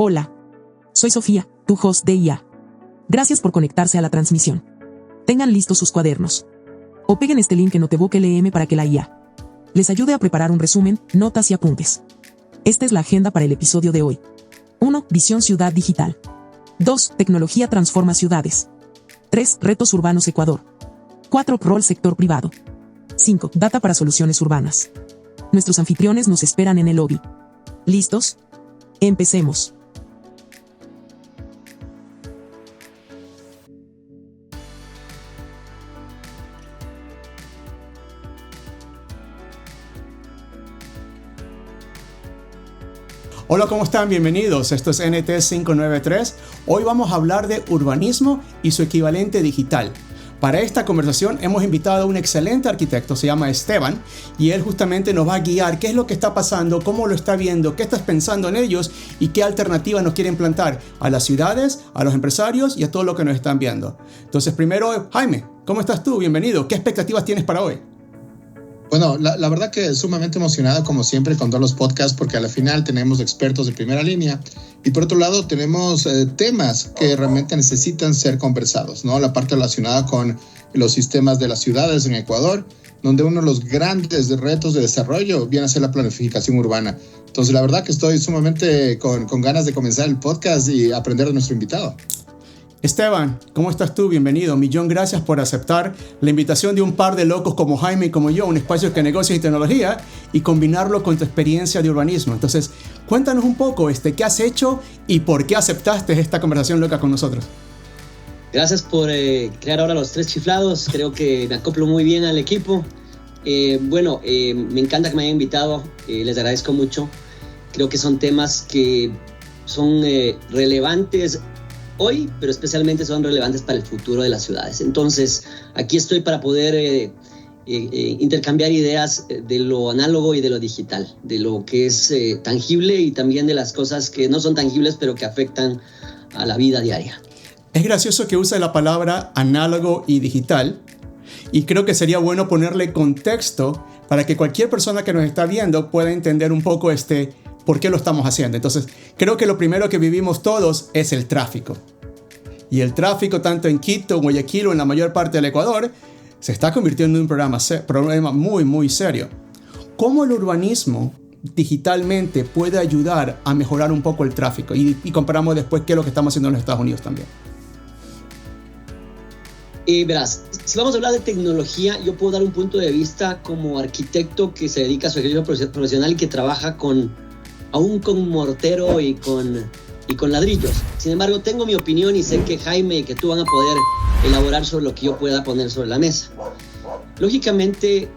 Hola. Soy Sofía, tu host de IA. Gracias por conectarse a la transmisión. Tengan listos sus cuadernos. O peguen este link en Notebook LM para que la IA les ayude a preparar un resumen, notas y apuntes. Esta es la agenda para el episodio de hoy. 1. Visión ciudad digital. 2. Tecnología transforma ciudades. 3. Retos urbanos Ecuador. 4. Rol sector privado. 5. Data para soluciones urbanas. Nuestros anfitriones nos esperan en el lobby. ¿Listos? Empecemos. Hola, ¿cómo están? Bienvenidos. Esto es NT 593. Hoy vamos a hablar de urbanismo y su equivalente digital. Para esta conversación hemos invitado a un excelente arquitecto, se llama Esteban, y él justamente nos va a guiar qué es lo que está pasando, cómo lo está viendo, qué estás pensando en ellos y qué alternativas nos quieren plantar a las ciudades, a los empresarios y a todo lo que nos están viendo. Entonces, primero, Jaime, ¿cómo estás tú? Bienvenido. ¿Qué expectativas tienes para hoy? Bueno, la verdad que sumamente emocionado como siempre con todos los podcasts porque a la final tenemos expertos de primera línea y por otro lado tenemos temas que realmente necesitan ser conversados, ¿no? La parte relacionada con los sistemas de las ciudades en Ecuador, donde uno de los grandes retos de desarrollo viene a ser la planificación urbana. Entonces la verdad que estoy sumamente con ganas de comenzar el podcast y aprender de nuestro invitado. Esteban, ¿cómo estás tú? Bienvenido. Millón gracias por aceptar la invitación de un par de locos como Jaime y como yo, un espacio de negocios y tecnología, y combinarlo con tu experiencia de urbanismo. Entonces, cuéntanos un poco qué has hecho y por qué aceptaste esta conversación loca con nosotros. Gracias por crear ahora los tres chiflados. Creo que me acoplo muy bien al equipo. Me encanta que me hayan invitado. Les agradezco mucho. Creo que son temas que son relevantes hoy, pero especialmente son relevantes para el futuro de las ciudades. Entonces, aquí estoy para poder intercambiar ideas de lo análogo y de lo digital, de lo que es tangible y también de las cosas que no son tangibles, pero que afectan a la vida diaria. Es gracioso que use la palabra análogo y digital, y creo que sería bueno ponerle contexto para que cualquier persona que nos está viendo pueda entender un poco por qué lo estamos haciendo. Entonces, creo que lo primero que vivimos todos es el tráfico. Y el tráfico, tanto en Quito, Guayaquil o en la mayor parte del Ecuador, se está convirtiendo en un problema muy, muy serio. ¿Cómo el urbanismo digitalmente puede ayudar a mejorar un poco el tráfico? Y comparamos después qué es lo que estamos haciendo en los Estados Unidos también. Verás, si vamos a hablar de tecnología, yo puedo dar un punto de vista como arquitecto que se dedica a su ejercicio profesional y que trabaja aún con mortero y con ladrillos. Sin embargo, tengo mi opinión y sé que Jaime y que tú van a poder elaborar sobre lo que yo pueda poner sobre la mesa. Lógicamente,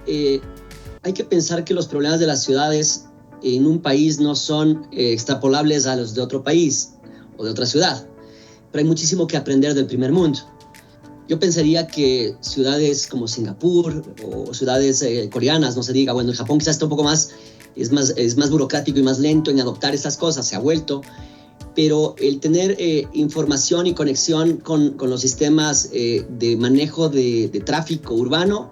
hay que pensar que los problemas de las ciudades en un país no son extrapolables a los de otro país o de otra ciudad, pero hay muchísimo que aprender del primer mundo. Yo pensaría que ciudades como Singapur o ciudades coreanas, no se diga, bueno, el Japón quizás está un poco más, es más burocrático y más lento en adoptar estas cosas, se ha vuelto, pero el tener información y conexión con los sistemas de manejo de tráfico urbano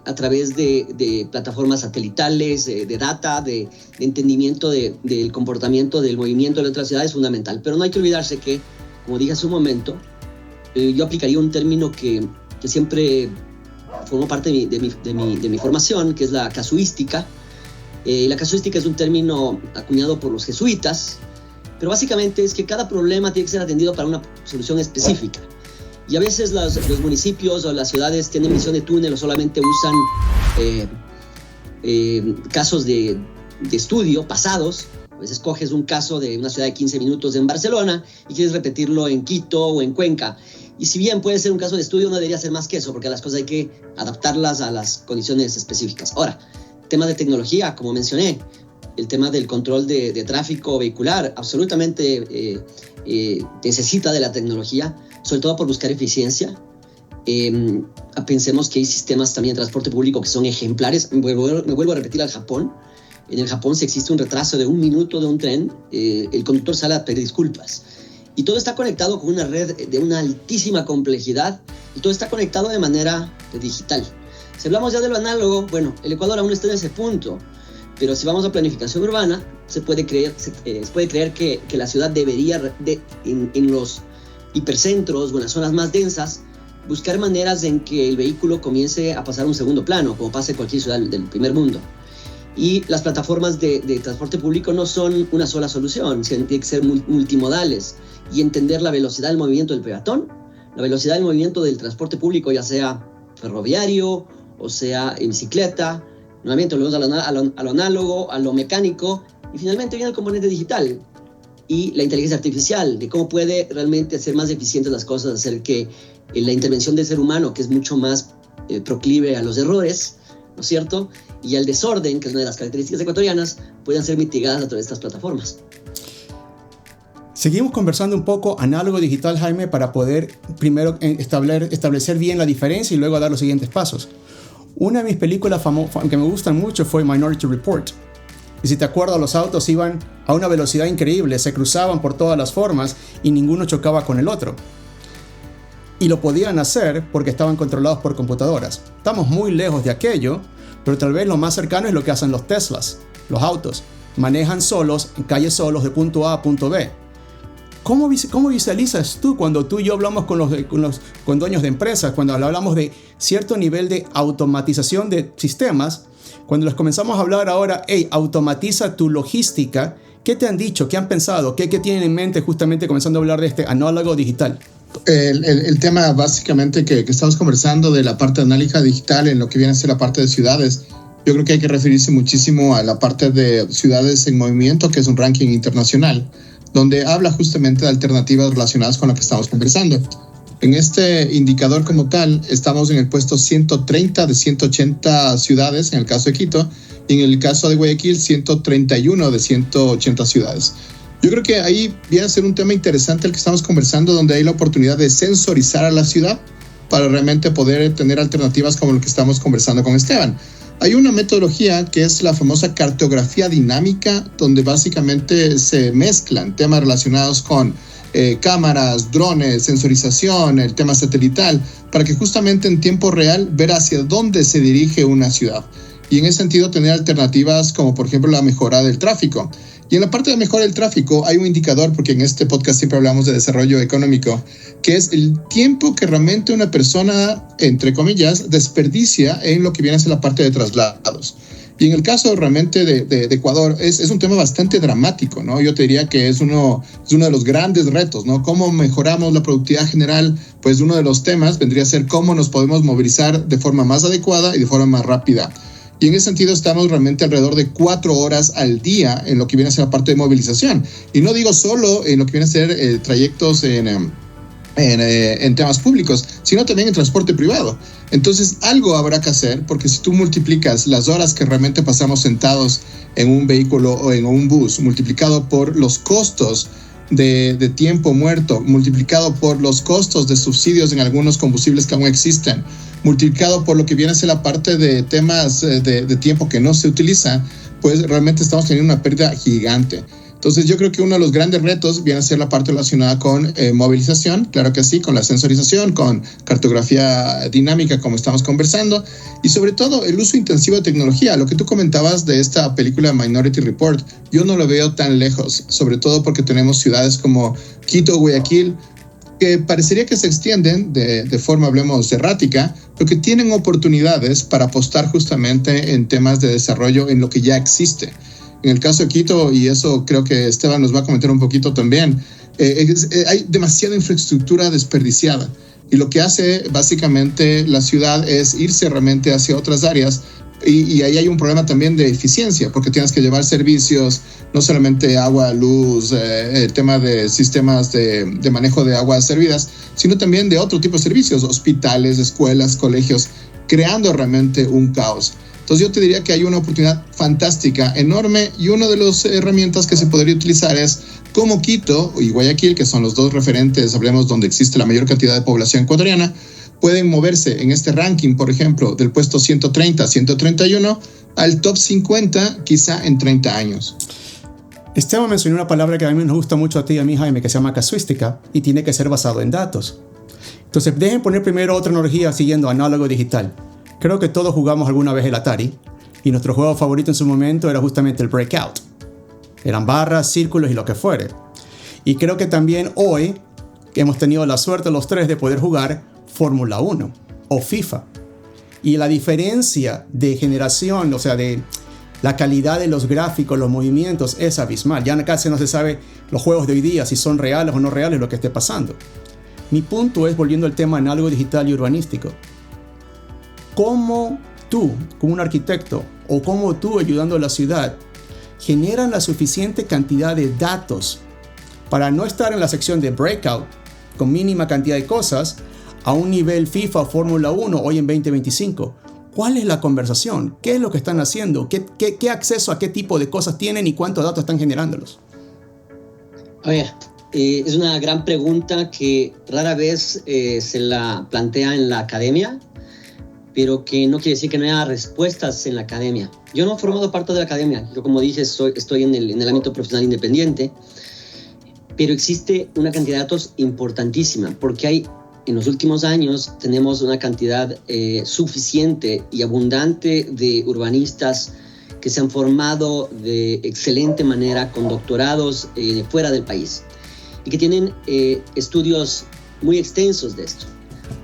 a través de plataformas satelitales, de data, de entendimiento del comportamiento, del movimiento de otras ciudades es fundamental. Pero no hay que olvidarse que, como dije hace un momento, yo aplicaría un término que siempre formó parte de mi formación, que es la casuística. La casuística es un término acuñado por los jesuitas, pero básicamente es que cada problema tiene que ser atendido para una solución específica. Y a veces los municipios o las ciudades tienen visión de túnel o solamente usan casos de estudio pasados. A veces coges un caso de una ciudad de 15 minutos en Barcelona y quieres repetirlo en Quito o en Cuenca. Y si bien puede ser un caso de estudio, no debería ser más que eso, porque las cosas hay que adaptarlas a las condiciones específicas. Ahora, temas de tecnología, como mencioné, el tema del control de tráfico vehicular absolutamente necesita de la tecnología, sobre todo por buscar eficiencia. Pensemos que hay sistemas también de transporte público que son ejemplares. Me vuelvo a repetir al Japón. En el Japón, si existe un retraso de 1 minuto de un tren, el conductor sale a pedir disculpas. Y todo está conectado con una red de una altísima complejidad y todo está conectado de manera digital. Si hablamos ya de lo análogo, bueno, el Ecuador aún está en ese punto, Pero si vamos a planificación urbana, se puede creer que la ciudad debería, en los hipercentros o en las zonas más densas, buscar maneras en que el vehículo comience a pasar a un segundo plano, como pasa en cualquier ciudad del primer mundo. Y las plataformas de transporte público no son una sola solución, tienen que ser multimodales y entender la velocidad del movimiento del peatón, la velocidad del movimiento del transporte público, ya sea ferroviario o sea en bicicleta. Nuevamente volvemos a lo análogo, a lo mecánico, y finalmente viene el componente digital y la inteligencia artificial, de cómo puede realmente hacer más eficientes las cosas, hacer que la intervención del ser humano, que es mucho más proclive a los errores, ¿no es cierto?, y al desorden, que es una de las características ecuatorianas, puedan ser mitigadas a través de estas plataformas. Seguimos conversando un poco análogo digital, Jaime, para poder primero establecer bien la diferencia y luego dar los siguientes pasos. Una de mis películas que me gustan mucho fue Minority Report. Y si te acuerdas, los autos iban a una velocidad increíble, se cruzaban por todas las formas y ninguno chocaba con el otro. Y lo podían hacer porque estaban controlados por computadoras. Estamos muy lejos de aquello, pero tal vez lo más cercano es lo que hacen los Teslas, los autos. Manejan solos, en calles solos, de punto A a punto B. ¿Cómo visualizas tú cuando tú y yo hablamos con dueños de empresas, cuando hablamos de cierto nivel de automatización de sistemas, cuando les comenzamos a hablar ahora, hey, automatiza tu logística? ¿Qué te han dicho? ¿Qué han pensado? ¿Qué tienen en mente justamente comenzando a hablar de este análogo digital? El tema básicamente que estamos conversando de la parte análica digital en lo que viene a ser la parte de ciudades, yo creo que hay que referirse muchísimo a la parte de ciudades en movimiento, que es un ranking internacional, donde habla justamente de alternativas relacionadas con lo que estamos conversando. En este indicador como tal, estamos en el puesto 130 de 180 ciudades, en el caso de Quito, y en el caso de Guayaquil, 131 de 180 ciudades. Yo creo que ahí viene a ser un tema interesante el que estamos conversando, donde hay la oportunidad de sensorizar a la ciudad para realmente poder tener alternativas como lo que estamos conversando con Esteban. Hay una metodología que es la famosa cartografía dinámica, donde básicamente se mezclan temas relacionados con cámaras, drones, sensorización, el tema satelital, para que justamente en tiempo real ver hacia dónde se dirige una ciudad. Y en ese sentido tener alternativas como por ejemplo la mejora del tráfico. Y en la parte de mejora del tráfico hay un indicador, porque en este podcast siempre hablamos de desarrollo económico, que es el tiempo que realmente una persona, entre comillas, desperdicia en lo que viene a ser la parte de traslados. Y en el caso realmente de Ecuador es un tema bastante dramático, ¿no? Yo te diría que es uno de los grandes retos, ¿no? ¿Cómo mejoramos la productividad general? Pues uno de los temas vendría a ser cómo nos podemos movilizar de forma más adecuada y de forma más rápida. Y en ese sentido estamos realmente alrededor de 4 horas al día en lo que viene a ser la parte de movilización. Y no digo solo en lo que viene a ser trayectos en temas públicos, sino también en transporte privado. Entonces algo habrá que hacer, porque si tú multiplicas las horas que realmente pasamos sentados en un vehículo o en un bus, multiplicado por los costos de tiempo muerto, multiplicado por los costos de subsidios en algunos combustibles que aún existen, multiplicado por lo que viene a ser la parte de temas de tiempo que no se utiliza, pues realmente estamos teniendo una pérdida gigante. Entonces yo creo que uno de los grandes retos viene a ser la parte relacionada con movilización, claro que sí, con la sensorización, con cartografía dinámica como estamos conversando, y sobre todo el uso intensivo de tecnología. Lo que tú comentabas de esta película Minority Report, yo no lo veo tan lejos, sobre todo porque tenemos ciudades como Quito o Guayaquil, que parecería que se extienden de forma, hablemos, errática, pero que tienen oportunidades para apostar justamente en temas de desarrollo en lo que ya existe. En el caso de Quito, y eso creo que Esteban nos va a comentar un poquito también, hay demasiada infraestructura desperdiciada. Y lo que hace básicamente la ciudad es irse realmente hacia otras áreas. Y ahí hay un problema también de eficiencia, porque tienes que llevar servicios, no solamente agua, luz, el tema de sistemas de manejo de aguas servidas, sino también de otro tipo de servicios, hospitales, escuelas, colegios, creando realmente un caos. Entonces yo te diría que hay una oportunidad fantástica, enorme, y una de las herramientas que se podría utilizar es como Quito y Guayaquil, que son los dos referentes, hablemos, donde existe la mayor cantidad de población ecuatoriana, pueden moverse en este ranking, por ejemplo, del puesto 130, 131 al top 50 quizá en 30 años. Esteban mencionó una palabra que a mí nos gusta mucho a ti y a mí, Jaime, que se llama casuística, y tiene que ser basado en datos. Entonces, dejen poner primero otra analogía siguiendo análogo digital. Creo que todos jugamos alguna vez el Atari, Y nuestro juego favorito en su momento era justamente el Breakout. Eran barras, círculos y lo que fuere. Y creo que también hoy hemos tenido la suerte los tres de poder jugar Fórmula 1 o FIFA. Y la diferencia de generación, o sea, de la calidad de los gráficos, los movimientos, es abismal. Ya casi no se sabe los juegos de hoy día, si son reales o no reales, lo que esté pasando. Mi punto es, volviendo al tema análogo, digital y urbanístico. ¿Cómo tú, como un arquitecto, o cómo tú, ayudando a la ciudad, generan la suficiente cantidad de datos para no estar en la sección de breakout, con mínima cantidad de cosas, a un nivel FIFA o Fórmula 1 hoy en 2025? ¿Cuál es la conversación? ¿Qué es lo que están haciendo? ¿Qué acceso a qué tipo de cosas tienen y cuántos datos están generándolos? A ver, es una gran pregunta que rara vez se la plantea en la academia, pero que no quiere decir que no haya respuestas en la academia. Yo no he formado parte de la academia. Yo, como dije, estoy en el ámbito profesional independiente, pero existe una cantidad de datos importantísima, porque en los últimos años tenemos una cantidad suficiente y abundante de urbanistas que se han formado de excelente manera con doctorados fuera del país y que tienen estudios muy extensos de esto.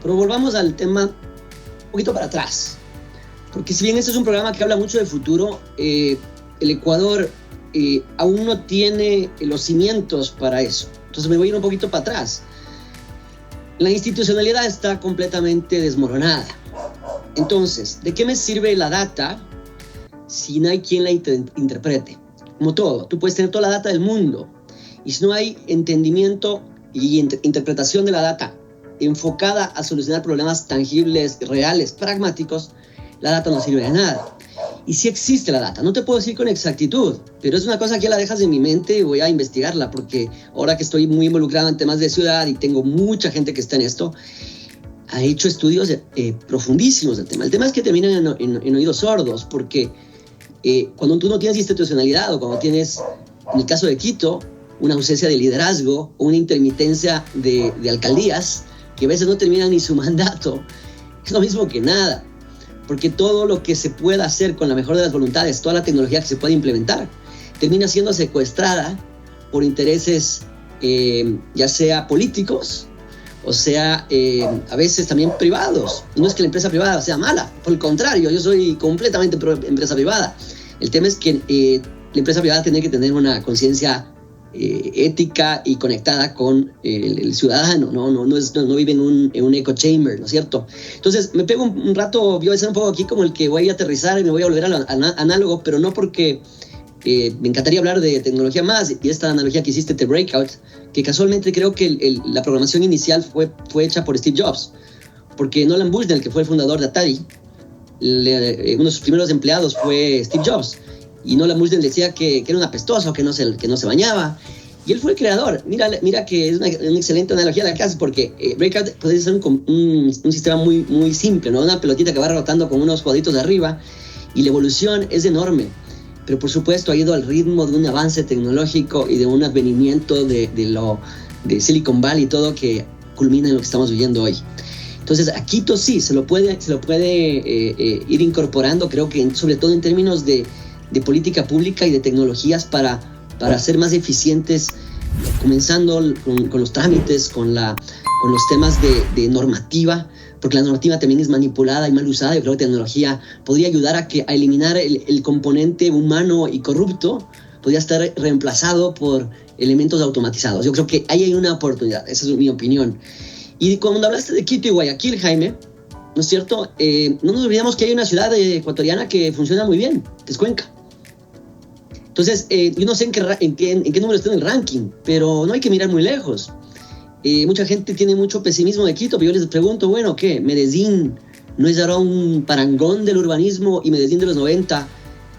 Pero volvamos al tema un poquito para atrás, porque si bien este es un programa que habla mucho del futuro, el Ecuador aún no tiene los cimientos para eso. Entonces me voy a ir un poquito para atrás. La institucionalidad está completamente desmoronada. Entonces, ¿de qué me sirve la data si no hay quien la interprete? Como todo, tú puedes tener toda la data del mundo, y si no hay entendimiento y interpretación de la data enfocada a solucionar problemas tangibles, reales, pragmáticos, la data no sirve de nada. Y sí existe la data, no te puedo decir con exactitud, pero es una cosa que la dejas en mi mente y voy a investigarla, porque ahora que estoy muy involucrado en temas de ciudad y tengo mucha gente que está en esto, ha hecho estudios profundísimos del tema. El tema es que terminan en oídos sordos, porque cuando tú no tienes institucionalidad, o cuando tienes, en el caso de Quito, una ausencia de liderazgo o una intermitencia de alcaldías, que a veces no terminan ni su mandato, es lo mismo que nada. Porque todo lo que se pueda hacer con la mejor de las voluntades, toda la tecnología que se puede implementar, termina siendo secuestrada por intereses ya sea políticos o sea a veces también privados. Y no es que la empresa privada sea mala, por el contrario, yo soy completamente pro empresa privada. El tema es que la empresa privada tiene que tener una conciencia ética y conectada con el ciudadano, no vive en un echo chamber, ¿no es cierto? Entonces me pego un rato, voy a ser un poco aquí como el que voy a aterrizar y me voy a volver análogo, pero no porque me encantaría hablar de tecnología más, y esta analogía que hiciste de Breakout, que casualmente creo que la programación inicial fue hecha por Steve Jobs, porque Nolan Bushnell, que fue el fundador de Atari, uno de sus primeros empleados fue Steve Jobs. Y Nolan Bushnell decía que era un apestoso, que no se bañaba. Y él fue el creador. Mira que es una excelente analogía la que haces, porque Breakout puede ser un sistema muy, muy simple, ¿no? Una pelotita que va rotando con unos cuadritos de arriba, y la evolución es enorme. Pero por supuesto ha ido al ritmo de un avance tecnológico y de un advenimiento de Silicon Valley y todo, que culmina en lo que estamos viviendo hoy. Entonces a Quito sí, se lo puede ir incorporando, creo que sobre todo en términos de política pública y de tecnologías para ser más eficientes, comenzando con los trámites, con los temas de normativa, porque la normativa también es manipulada y mal usada. Yo creo que la tecnología podría ayudar a eliminar el componente humano y corrupto, podría estar reemplazado por elementos automatizados. Yo creo que ahí hay una oportunidad, esa es mi opinión. Y cuando hablaste de Quito y Guayaquil, Jaime, ¿no es cierto? No nos olvidemos que hay una ciudad ecuatoriana que funciona muy bien, que es Cuenca. Entonces, yo no sé en qué número está en el ranking, pero no hay que mirar muy lejos. Mucha gente tiene mucho pesimismo de Quito, pero yo les pregunto, bueno, ¿qué? ¿Medellín no es ahora un parangón del urbanismo, y Medellín de los 90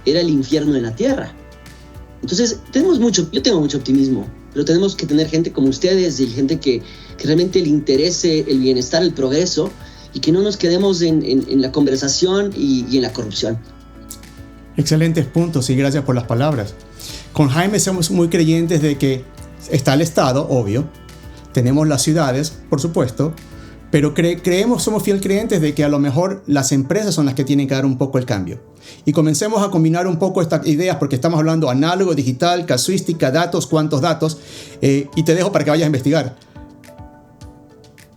era el infierno en la tierra? Entonces, yo tengo mucho optimismo, pero tenemos que tener gente como ustedes y gente que realmente le interese el bienestar, el progreso, y que no nos quedemos en la conversación y en la corrupción. Excelentes puntos y gracias por las palabras. Con Jaime somos muy creyentes de que está el Estado, obvio, tenemos las ciudades, por supuesto, Pero somos fiel creyentes de que a lo mejor las empresas son las que tienen que dar un poco el cambio. Y comencemos a combinar un poco estas ideas porque estamos hablando análogo, digital, casuística, datos, cuántos datos. Y te dejo para que vayas a investigar.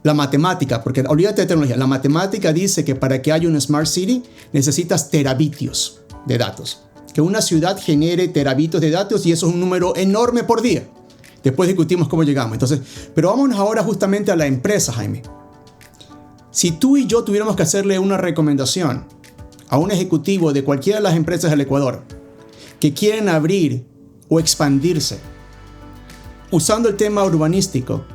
La matemática, porque olvídate de tecnología. La matemática dice que para que haya una Smart City necesitas terabitios de datos. Que una ciudad genere terabitios de datos y eso es un número enorme por día. Después discutimos cómo llegamos. Entonces, pero vámonos ahora justamente a la empresa, Jaime. Si tú y yo tuviéramos que hacerle una recomendación a un ejecutivo de cualquiera de las empresas del Ecuador que quieren abrir o expandirse usando el tema urbanístico,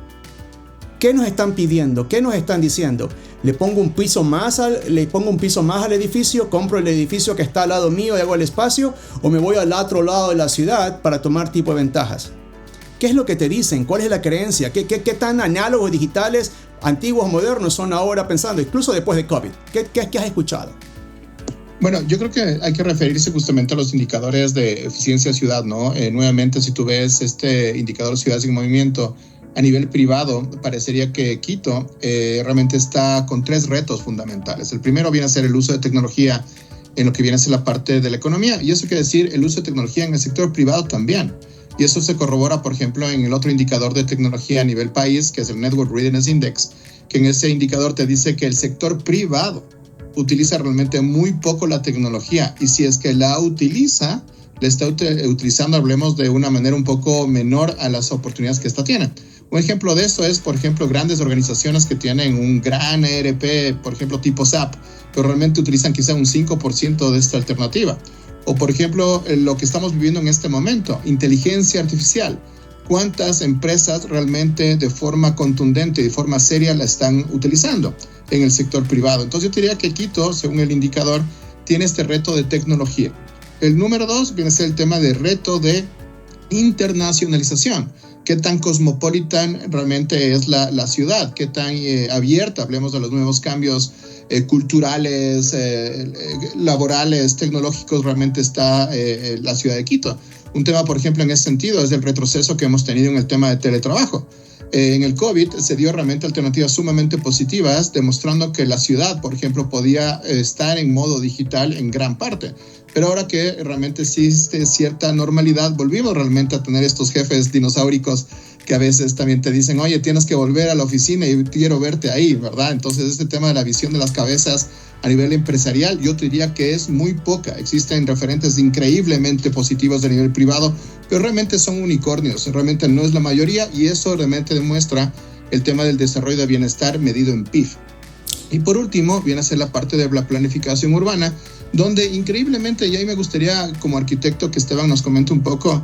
¿qué nos están pidiendo? ¿Qué nos están diciendo? ¿Le pongo un piso más al edificio? ¿Compro el edificio que está al lado mío y hago el espacio? ¿O me voy al otro lado de la ciudad para tomar tipo de ventajas? ¿Qué es lo que te dicen? ¿Cuál es la creencia? ¿Qué tan análogos, digitales, antiguos, modernos son ahora pensando, incluso después de COVID? ¿Qué has escuchado? Bueno, yo creo que hay que referirse justamente a los indicadores de eficiencia ciudad, ¿no? Nuevamente, si tú ves este indicador Ciudades en Movimiento a nivel privado, parecería que Quito realmente está con 3 retos fundamentales. El primero viene a ser el uso de tecnología en lo que viene a ser la parte de la economía, y eso quiere decir el uso de tecnología en el sector privado también. Y eso se corrobora, por ejemplo, en el otro indicador de tecnología a nivel país, que es el Network Readiness Index, que en ese indicador te dice que el sector privado utiliza realmente muy poco la tecnología, y si es que la utiliza, la está utilizando, hablemos de una manera un poco menor a las oportunidades que esta tiene. Un ejemplo de eso es, por ejemplo, grandes organizaciones que tienen un gran ERP, por ejemplo, tipo SAP, pero realmente utilizan quizá un 5% de esta alternativa. O, por ejemplo, lo que estamos viviendo en este momento, inteligencia artificial. ¿Cuántas empresas realmente de forma contundente y de forma seria la están utilizando en el sector privado? Entonces yo diría que Quito, según el indicador, tiene este reto de tecnología. El número 2 viene a ser el tema de reto de internacionalización. ¿Qué tan cosmopolitan realmente es la ciudad? ¿Qué tan abierta, hablemos de los nuevos cambios culturales, laborales, tecnológicos, realmente está la ciudad de Quito? Un tema, por ejemplo, en ese sentido es el retroceso que hemos tenido en el tema de teletrabajo. En el COVID se dio realmente alternativas sumamente positivas, demostrando que la ciudad, por ejemplo, podía estar en modo digital en gran parte. Pero ahora que realmente existe cierta normalidad, volvimos realmente a tener estos jefes dinosauricos que a veces también te dicen, oye, tienes que volver a la oficina y quiero verte ahí, ¿verdad? Entonces este tema de la visión de las cabezas a nivel empresarial, yo te diría que es muy poca. Existen referentes increíblemente positivos de nivel privado, pero realmente son unicornios, realmente no es la mayoría, y eso realmente demuestra el tema del desarrollo de bienestar medido en PIB. Y por último, viene a ser la parte de la planificación urbana, donde increíblemente, y ahí me gustaría como arquitecto que Esteban nos comente un poco,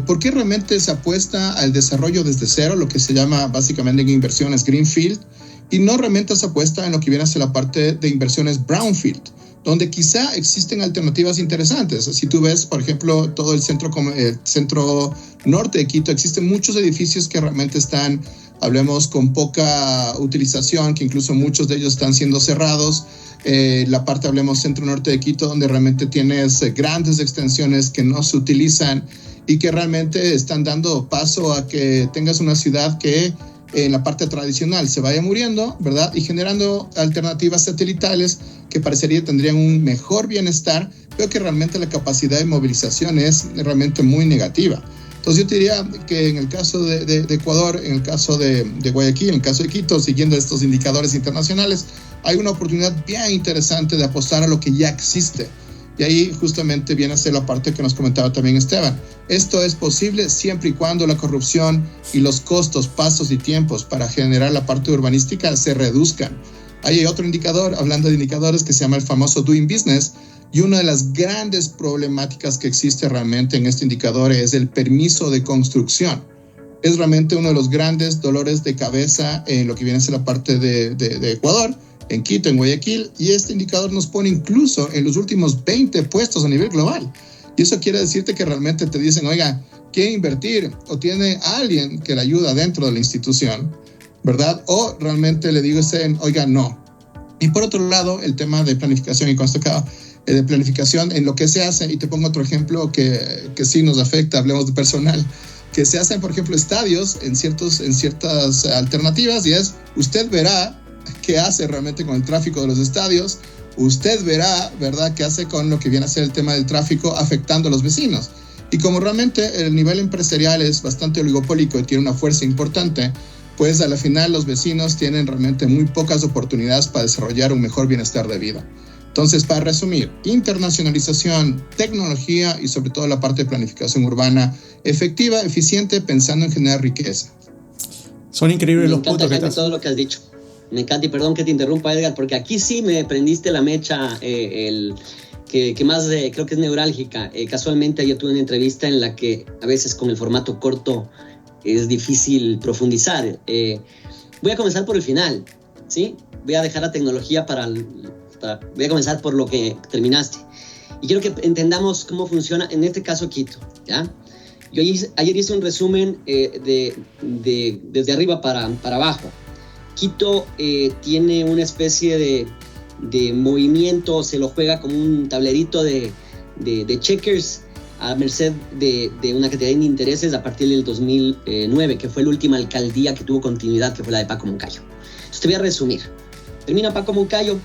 ¿por qué realmente se apuesta al desarrollo desde cero, lo que se llama básicamente en inversiones Greenfield, y no realmente se apuesta en lo que viene a ser la parte de inversiones Brownfield, donde quizá existen alternativas interesantes? Si tú ves, por ejemplo, todo el centro norte de Quito, existen muchos edificios que realmente están, hablemos, con poca utilización, que incluso muchos de ellos están siendo cerrados. La parte, hablemos, centro norte de Quito, donde realmente tienes grandes extensiones que no se utilizan y que realmente están dando paso a que tengas una ciudad que en la parte tradicional se vaya muriendo, ¿verdad? Y generando alternativas satelitales que parecería tendrían un mejor bienestar, pero que realmente la capacidad de movilización es realmente muy negativa. Entonces yo te diría que en el caso de Ecuador, en el caso de Guayaquil, en el caso de Quito, siguiendo estos indicadores internacionales, hay una oportunidad bien interesante de apostar a lo que ya existe. Y ahí justamente viene a ser la parte que nos comentaba también Esteban. Esto es posible siempre y cuando la corrupción y los costos, pasos y tiempos para generar la parte urbanística se reduzcan. Hay otro indicador, hablando de indicadores, que se llama el famoso Doing Business, y una de las grandes problemáticas que existe realmente en este indicador es el permiso de construcción. Es realmente uno de los grandes dolores de cabeza en lo que viene a ser la parte de Ecuador, en Quito, en Guayaquil, y este indicador nos pone incluso en los últimos 20 puestos a nivel global. Y eso quiere decirte que realmente te dicen, oiga, ¿quiere invertir? O tiene a alguien que le ayuda dentro de la institución, ¿verdad? O realmente le dicen, oiga, no. Y por otro lado, el tema de planificación, y con esto acabo, de planificación en lo que se hace, y te pongo otro ejemplo que sí nos afecta, hablemos de personal, que se hacen, por ejemplo, estadios en ciertas alternativas, y es, usted verá qué hace realmente con el tráfico de los estadios. Usted verá, ¿verdad?, qué hace con lo que viene a ser el tema del tráfico afectando a los vecinos. Y como realmente el nivel empresarial es bastante oligopólico y tiene una fuerza importante, pues a la final los vecinos tienen realmente muy pocas oportunidades para desarrollar un mejor bienestar de vida. Entonces, para resumir, internacionalización, tecnología y sobre todo la parte de planificación urbana efectiva, eficiente, pensando en generar riqueza. Son increíbles los puntos que todo lo que has dicho. Me encanta, y perdón que te interrumpa, Edgar, porque aquí sí me prendiste la mecha, que más creo que es neurálgica. Casualmente yo tuve una entrevista en la que a veces con el formato corto es difícil profundizar. Voy a comenzar por el final, ¿sí? Voy a dejar la tecnología voy a comenzar por lo que terminaste. Y quiero que entendamos cómo funciona, en este caso, Quito, ¿ya? Yo ayer hice un resumen desde arriba para abajo. Quito tiene una especie de movimiento, se lo juega como un tablerito de checkers a merced de una cantidad de intereses a partir del 2009, que fue la última alcaldía que tuvo continuidad, que fue la de Paco Moncayo. Entonces te voy a resumir. Termina Paco Moncayo,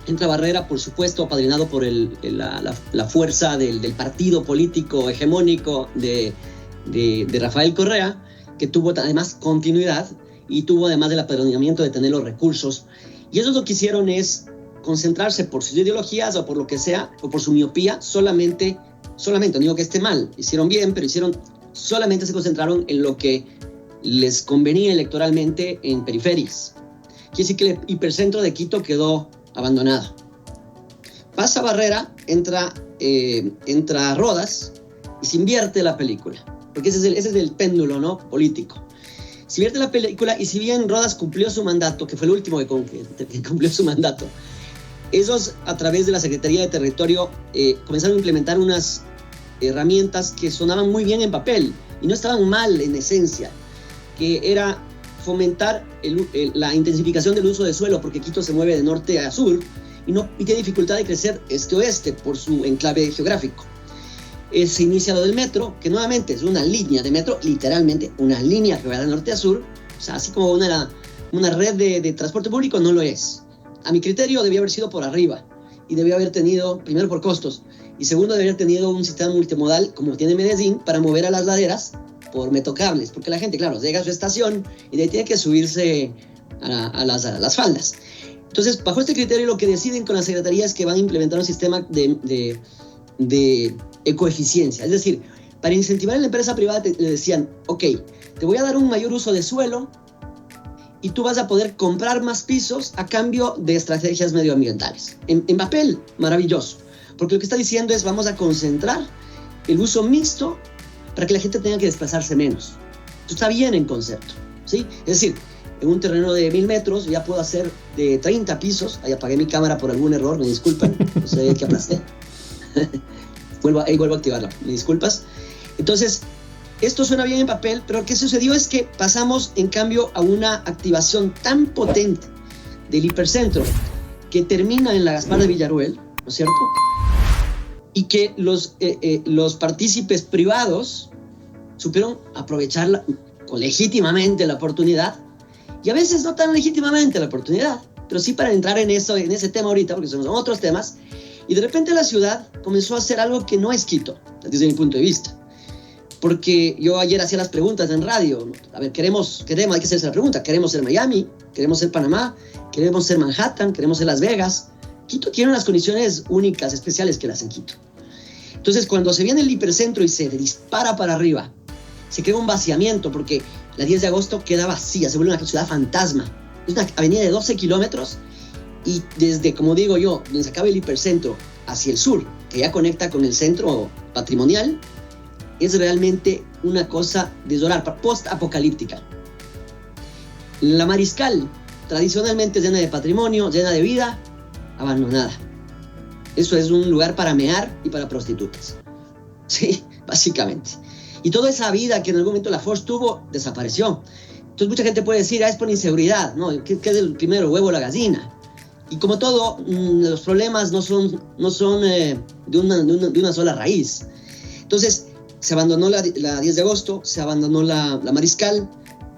entra Barrera, por supuesto, apadrinado por la fuerza del partido político hegemónico de Rafael Correa, que tuvo además continuidad y tuvo además del apadrinamiento de tener los recursos. Y ellos lo que hicieron es concentrarse por sus ideologías o por lo que sea, o por su miopía, solamente, no digo que esté mal, hicieron bien, pero solamente se concentraron en lo que les convenía electoralmente en periferias. Quiere decir que el hipercentro de Quito quedó abandonado. Pasa Barrera, entra Rodas y se invierte la película, porque ese es el péndulo, ¿no?, político. Se invierte la película, y si bien Rodas cumplió su mandato, que fue el último que cumplió su mandato, ellos a través de la Secretaría de Territorio comenzaron a implementar unas herramientas que sonaban muy bien en papel y no estaban mal en esencia, que era fomentar la intensificación del uso de suelo, porque Quito se mueve de norte a sur y tiene dificultad de crecer este-oeste por su enclave geográfico. Se inicia lo del metro, que nuevamente es una línea de metro, literalmente una línea que va de norte a sur, o sea, así como una red de transporte público, no lo es. A mi criterio debía haber sido por arriba, y debía haber tenido, primero por costos, y segundo debía haber tenido un sistema multimodal como tiene Medellín para mover a las laderas por metrocables, porque la gente, claro, llega a su estación y de ahí tiene que subirse a las faldas. Entonces, bajo este criterio, lo que deciden con la Secretaría es que van a implementar un sistema de ecoeficiencia. Es decir, para incentivar a la empresa privada le decían, ok, te voy a dar un mayor uso de suelo y tú vas a poder comprar más pisos a cambio de estrategias medioambientales. En papel, maravilloso, porque lo que está diciendo es, vamos a concentrar el uso mixto para que la gente tenga que desplazarse menos. Esto está bien en concepto, ¿sí? Es decir, en un terreno de 1000 metros ya puedo hacer de 30 pisos. Ahí apagué mi cámara por algún error, me disculpan, no sé qué aplasté. vuelvo a activarla, me disculpas. Entonces, esto suena bien en papel, pero lo que sucedió es que pasamos, en cambio, a una activación tan potente del hipercentro que termina en la Gaspar de Villaruel, ¿no es cierto? Y que los partícipes privados supieron aprovechar legítimamente la oportunidad, y a veces no tan legítimamente la oportunidad, pero sí para entrar en ese tema ahorita, porque son otros temas, y de repente la ciudad comenzó a hacer algo que no es Quito, desde mi punto de vista. Porque yo ayer hacía las preguntas en radio. A ver, hay que hacerse la pregunta. ¿Queremos ser Miami? ¿Queremos ser Panamá? ¿Queremos ser Manhattan? ¿Queremos ser Las Vegas? Quito tiene unas condiciones únicas, especiales que las en Quito. Entonces, cuando se viene el hipercentro y se dispara para arriba, se crea un vaciamiento, porque la 10 de agosto queda vacía, se vuelve una ciudad fantasma. Es una avenida de 12 kilómetros y desde, como digo yo, donde se acaba el hipercentro hacia el sur, que ya conecta con el centro patrimonial, es realmente una cosa desolada, post-apocalíptica. La Mariscal, tradicionalmente llena de patrimonio, llena de vida, abandonada. Eso es un lugar para mear y para prostitutas. Sí, básicamente. Y toda esa vida que en algún momento la Force tuvo, desapareció. Entonces mucha gente puede decir, es por inseguridad, ¿no? ¿Qué es el primero, huevo o la gallina? Y como todo, los problemas no son de una sola raíz. Entonces, se abandonó la 10 de agosto, se abandonó la Mariscal,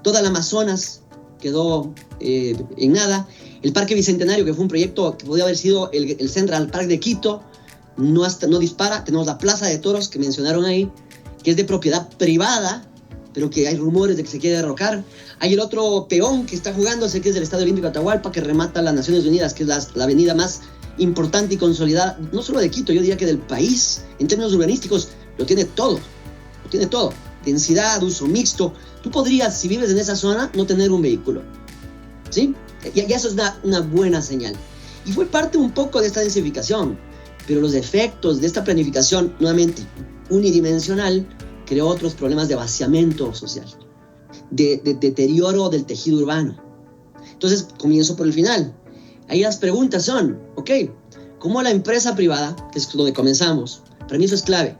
toda la Amazonas quedó en nada. El Parque Bicentenario, que fue un proyecto que podía haber sido el Central Park de Quito, no dispara. Tenemos la Plaza de Toros que mencionaron ahí, que es de propiedad privada, pero que hay rumores de que se quiere derrocar. Hay el otro peón que está jugándose, que es del Estadio Olímpico de Atahualpa, que remata las Naciones Unidas, que es la avenida más importante y consolidada, no solo de Quito, yo diría que del país. En términos urbanísticos, lo tiene todo. Densidad, uso mixto. Tú podrías, si vives en esa zona, no tener un vehículo, ¿sí? Y eso es una buena señal. Y fue parte un poco de esta densificación, pero los efectos de esta planificación, nuevamente, unidimensional, creó otros problemas de vaciamiento social, de deterioro del tejido urbano. Entonces, comienzo por el final. Ahí las preguntas son, ok, ¿cómo la empresa privada, que es donde comenzamos, para mí eso es clave?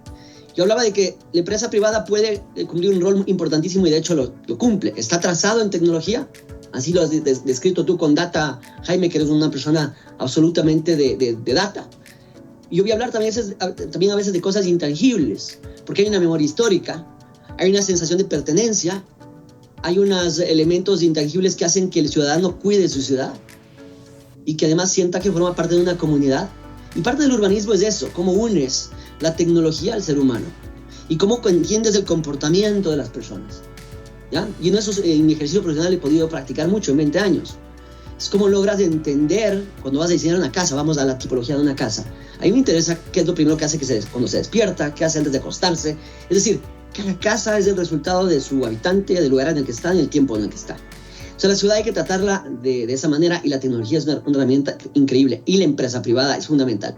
Yo hablaba de que la empresa privada puede cumplir un rol importantísimo y de hecho lo cumple. Está atrasado en tecnología, así lo has descrito tú con data, Jaime, que eres una persona absolutamente de data. Y yo voy a hablar también a veces de cosas intangibles, porque hay una memoria histórica, hay una sensación de pertenencia, hay unos elementos intangibles que hacen que el ciudadano cuide su ciudad y que además sienta que forma parte de una comunidad. Y parte del urbanismo es eso, cómo unes la tecnología al ser humano y cómo entiendes el comportamiento de las personas, ¿ya? Y en eso, en mi ejercicio profesional he podido practicar mucho en 20 años. Es cómo logras entender cuando vas a diseñar una casa. Vamos a la tipología de una casa. A mí me interesa qué es lo primero que hace cuando se despierta, qué hace antes de acostarse. Es decir, cada casa es el resultado de su habitante, del lugar en el que está, en el tiempo en el que está. O sea, la ciudad hay que tratarla de esa manera y la tecnología es una herramienta increíble y la empresa privada es fundamental.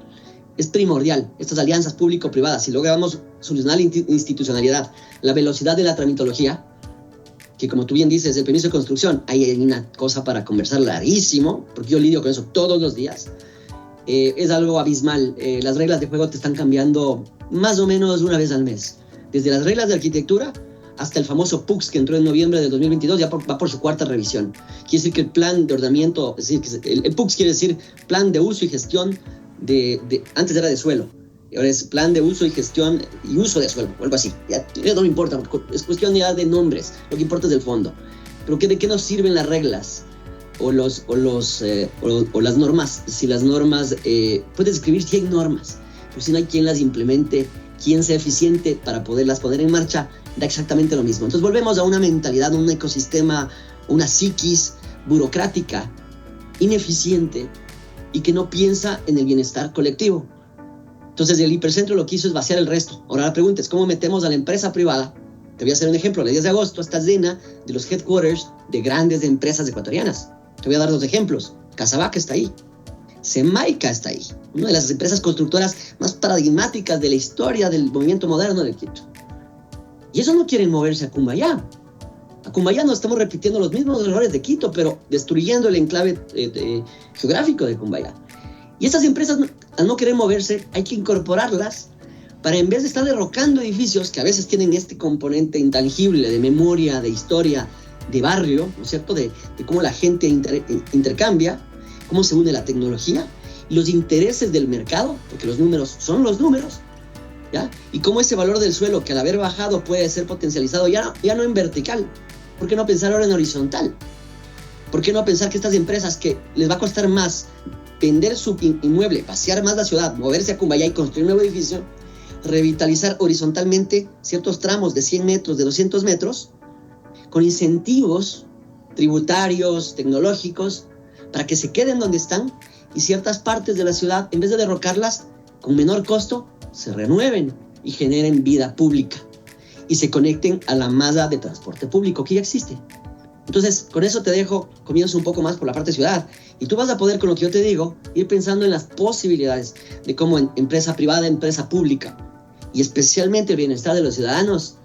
Es primordial, estas alianzas público-privadas, si logramos solucionar la institucionalidad, la velocidad de la tramitología, que como tú bien dices, el permiso de construcción, hay una cosa para conversar larguísimo, porque yo lidio con eso todos los días, es algo abismal. Las reglas de juego te están cambiando más o menos una vez al mes, desde las reglas de arquitectura hasta el famoso PUCS que entró en noviembre del 2022, ya va por su cuarta revisión. Quiere decir que el plan de ordenamiento, es decir, que el PUCS quiere decir plan de uso y gestión antes era de suelo, y ahora es plan de uso y gestión y uso de suelo, o algo así. Ya no me importa, es cuestión ya de nombres, lo que importa es el fondo. Pero ¿de qué nos sirven las reglas o las normas? Si las normas, puedes escribir 100 normas, pero si no hay quien las implemente, quien sea eficiente para poderlas poner en marcha, da exactamente lo mismo. Entonces volvemos a una mentalidad, un ecosistema, una psiquis burocrática, ineficiente y que no piensa en el bienestar colectivo. Entonces el hipercentro lo que hizo es vaciar el resto. Ahora la pregunta es, ¿cómo metemos a la empresa privada? Te voy a hacer un ejemplo. El 10 de agosto está llena de los headquarters de grandes empresas ecuatorianas. Te voy a dar 2 ejemplos. Casavaca está ahí. Semaica está ahí. Una de las empresas constructoras más paradigmáticas de la historia del movimiento moderno de Quito. Y eso no quieren moverse a Cumbayá. A Cumbayá no estamos repitiendo los mismos errores de Quito, pero destruyendo el enclave geográfico de Cumbayá. Y estas empresas, al no querer moverse, hay que incorporarlas para, en vez de estar derrocando edificios que a veces tienen este componente intangible de memoria, de historia, de barrio, ¿no es cierto?, de cómo la gente intercambia, cómo se une la tecnología y los intereses del mercado, porque los números son los números, ¿ya? Y cómo ese valor del suelo, que al haber bajado puede ser potencializado ya no en vertical. ¿Por qué no pensar ahora en horizontal? ¿Por qué no pensar que estas empresas que les va a costar más vender su inmueble, pasear más la ciudad, moverse a Cumbayá y construir un nuevo edificio, revitalizar horizontalmente ciertos tramos de 100 metros, de 200 metros, con incentivos tributarios, tecnológicos, para que se queden donde están y ciertas partes de la ciudad, en vez de derrocarlas, con menor costo, se renueven y generen vida pública y se conecten a la masa de transporte público que ya existe? Entonces, con eso te dejo, comienzo un poco más por la parte ciudad y tú vas a poder, con lo que yo te digo, ir pensando en las posibilidades de cómo empresa privada, empresa pública y especialmente el bienestar de los ciudadanos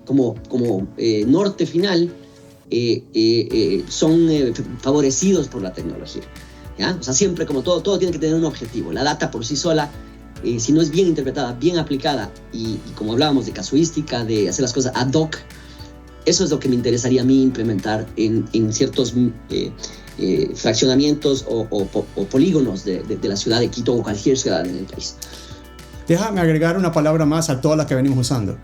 como norte final son favorecidos por la tecnología, ¿ya? O sea, siempre, como todo tiene que tener un objetivo. La data por sí sola, si no es bien interpretada, bien aplicada y como hablábamos de casuística, de hacer las cosas ad hoc, eso es lo que me interesaría a mí implementar en ciertos fraccionamientos o polígonos de la ciudad de Quito o cualquier ciudad en el país. Déjame agregar una palabra más a todas las que venimos usando.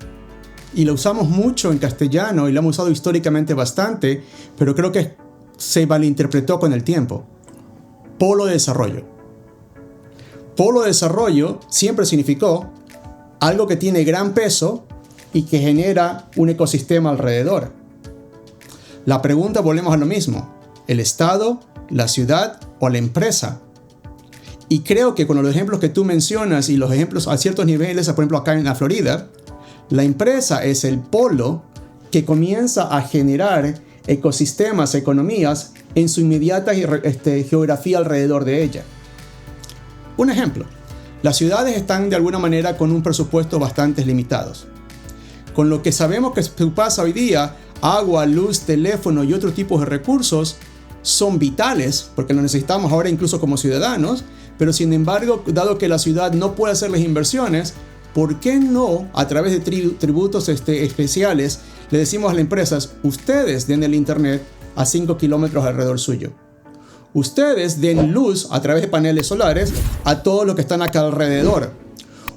y la usamos mucho en castellano y la hemos usado históricamente bastante, pero creo que se malinterpretó con el tiempo. Polo de desarrollo. Polo de desarrollo siempre significó algo que tiene gran peso y que genera un ecosistema alrededor. La pregunta, volvemos a lo mismo: ¿el Estado, la ciudad o la empresa? Y creo que con los ejemplos que tú mencionas y los ejemplos a ciertos niveles, por ejemplo acá en la Florida, la empresa es el polo que comienza a generar ecosistemas, economías en su inmediata geografía alrededor de ella. Un ejemplo: las ciudades están de alguna manera con un presupuesto bastante limitados. Con lo que sabemos que pasa hoy día, agua, luz, teléfono y otros tipos de recursos son vitales, porque lo necesitamos ahora incluso como ciudadanos, pero sin embargo, dado que la ciudad no puede hacer las inversiones, ¿por qué no, a través de tributos especiales, le decimos a las empresas: ustedes den el internet a 5 kilómetros alrededor suyo? Ustedes den luz a través de paneles solares a todos los que están acá alrededor.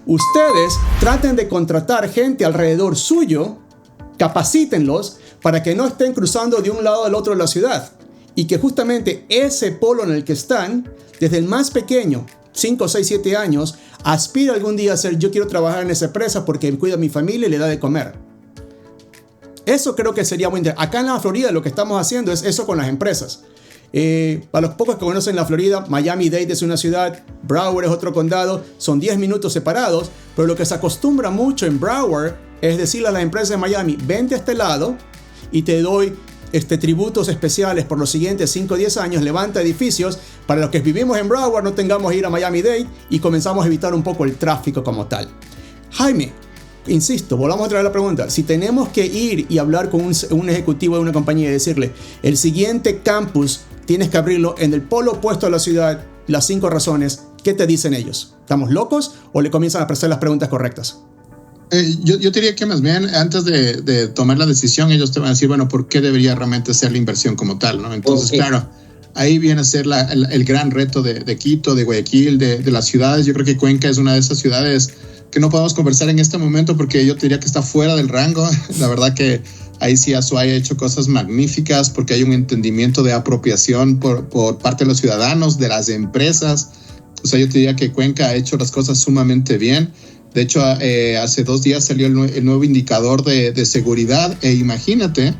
Ustedes traten de contratar gente alrededor suyo, capacítenlos para que no estén cruzando de un lado al otro de la ciudad. Y que justamente ese polo en el que están, desde el más pequeño, 5, 6, 7 años, aspira algún día a ser: yo quiero trabajar en esa empresa porque cuida a mi familia y le da de comer. Eso creo que sería muy interesante. Acá en la Florida lo que estamos haciendo es eso con las empresas. Para los pocos que conocen la Florida, Miami-Dade es una ciudad, Broward es otro condado, son 10 minutos separados, pero lo que se acostumbra mucho en Broward es decirle a las empresas de Miami: vente a este lado y te doy tributos especiales por los siguientes 5 o 10 años, levanta edificios para los que vivimos en Broward, no tengamos que ir a Miami-Dade y comenzamos a evitar un poco el tráfico como tal. Jaime, insisto, volvamos a traer la pregunta: si tenemos que ir y hablar con un ejecutivo de una compañía y decirle: el siguiente campus tienes que abrirlo en el polo opuesto a la ciudad, las 5 razones, ¿qué te dicen ellos? ¿Estamos locos o le comienzan a hacer las preguntas correctas? Yo diría que más bien antes de tomar la decisión, ellos te van a decir: bueno, ¿por qué debería realmente ser la inversión como tal, ¿no? Entonces, claro, ahí viene a ser el gran reto de Quito, de Guayaquil, de las ciudades. Yo creo que Cuenca es una de esas ciudades que no podemos conversar en este momento porque yo te diría que está fuera del rango. La verdad que ahí sí Azuay ha hecho cosas magníficas porque hay un entendimiento de apropiación por parte de los ciudadanos, de las empresas. O sea, yo te diría que Cuenca ha hecho las cosas sumamente bien. De hecho, hace 2 días salió el nuevo indicador de seguridad e imagínate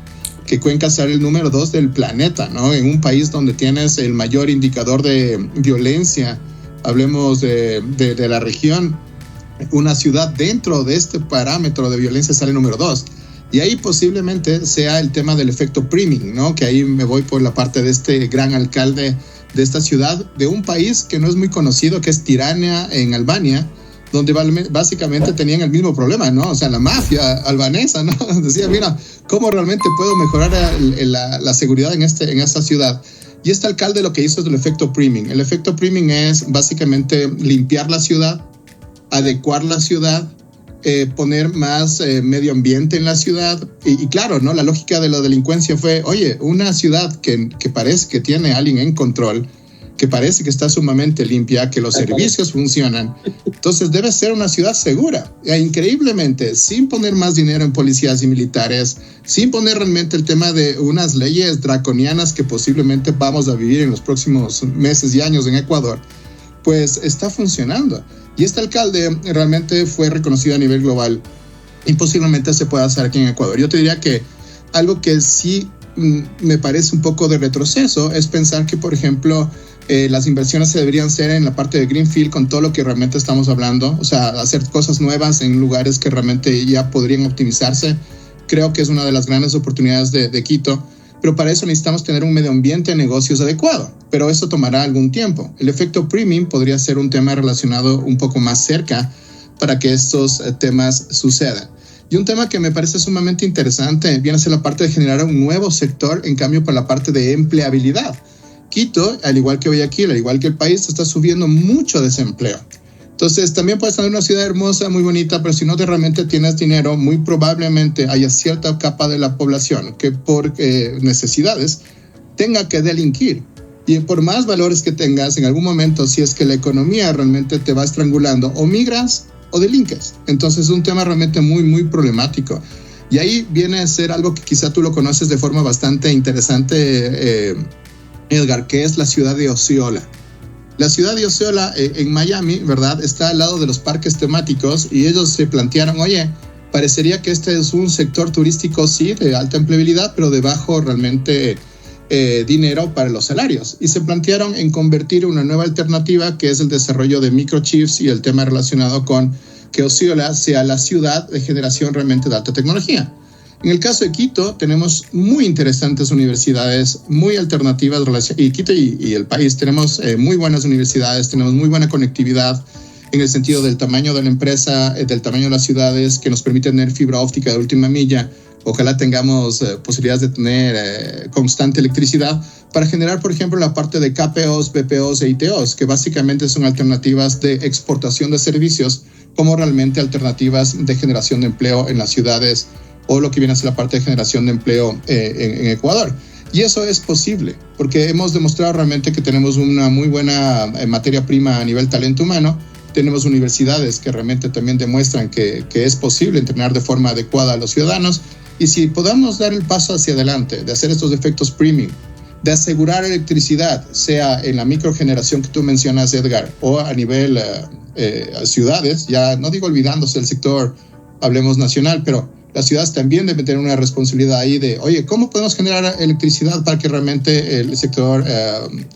que Cuenca sale el número 2 del planeta, ¿no? En un país donde tienes el mayor indicador de violencia, hablemos de la región, una ciudad dentro de este parámetro de violencia sale número 2. Y ahí posiblemente sea el tema del efecto priming, ¿no? Que ahí me voy por la parte de este gran alcalde de esta ciudad, de un país que no es muy conocido, que es Tirana en Albania, donde básicamente tenían el mismo problema, ¿no? O sea, la mafia albanesa, ¿no? Decía: mira, ¿cómo realmente puedo mejorar la seguridad en esta ciudad? Y este alcalde lo que hizo es el efecto priming. El efecto priming es básicamente limpiar la ciudad, adecuar la ciudad, poner más medio ambiente en la ciudad. Y claro, ¿no? La lógica de la delincuencia fue: oye, una ciudad que parece que tiene a alguien en control, que parece que está sumamente limpia, que los servicios funcionan, entonces debe ser una ciudad segura. E increíblemente, sin poner más dinero en policías y militares, sin poner realmente el tema de unas leyes draconianas que posiblemente vamos a vivir en los próximos meses y años en Ecuador, pues está funcionando. Y este alcalde realmente fue reconocido a nivel global y posiblemente se pueda hacer aquí en Ecuador. Yo te diría que algo que sí me parece un poco de retroceso es pensar que, por ejemplo, las inversiones se deberían hacer en la parte de Greenfield con todo lo que realmente estamos hablando, o sea, hacer cosas nuevas en lugares que realmente ya podrían optimizarse. Creo que es una de las grandes oportunidades de Quito, pero para eso necesitamos tener un medio ambiente de negocios adecuado, pero eso tomará algún tiempo. El efecto priming podría ser un tema relacionado un poco más cerca para que estos temas sucedan. Y un tema que me parece sumamente interesante viene a ser la parte de generar un nuevo sector, en cambio, para la parte de empleabilidad. Quito, al igual que Guayaquil, al igual que el país, está subiendo mucho desempleo. Entonces, también puedes tener una ciudad hermosa, muy bonita, pero si no realmente tienes dinero, muy probablemente haya cierta capa de la población que por necesidades tenga que delinquir. Y por más valores que tengas, en algún momento, si es que la economía realmente te va estrangulando, o migras o delinques. Entonces, es un tema realmente muy, muy problemático. Y ahí viene a ser algo que quizá tú lo conoces de forma bastante interesante, Edgar, que es la ciudad de Osceola. La ciudad de Osceola en Miami, ¿verdad? Está al lado de los parques temáticos y ellos se plantearon, oye, parecería que este es un sector turístico, sí, de alta empleabilidad, pero de bajo realmente dinero para los salarios. Y se plantearon en convertir una nueva alternativa que es el desarrollo de microchips y el tema relacionado con que Osceola sea la ciudad de generación realmente de alta tecnología. En el caso de Quito, tenemos muy interesantes universidades, muy alternativas, y Quito y el país tenemos muy buenas universidades, tenemos muy buena conectividad en el sentido del tamaño de la empresa, del tamaño de las ciudades, que nos permiten tener fibra óptica de última milla. Ojalá tengamos posibilidades de tener constante electricidad para generar, por ejemplo, la parte de KPOs, BPOs e ITOs, que básicamente son alternativas de exportación de servicios, como realmente alternativas de generación de empleo en las ciudades, o lo que viene a ser la parte de generación de empleo en Ecuador. Y eso es posible, porque hemos demostrado realmente que tenemos una muy buena materia prima a nivel talento humano. Tenemos universidades que realmente también demuestran que es posible entrenar de forma adecuada a los ciudadanos. Y si podamos dar el paso hacia adelante, de hacer estos efectos premium, de asegurar electricidad, sea en la microgeneración que tú mencionas, Edgar, o a nivel ciudades, ya no digo olvidándose el sector, hablemos nacional, pero las ciudades también deben tener una responsabilidad ahí de, oye, ¿cómo podemos generar electricidad para que realmente el sector,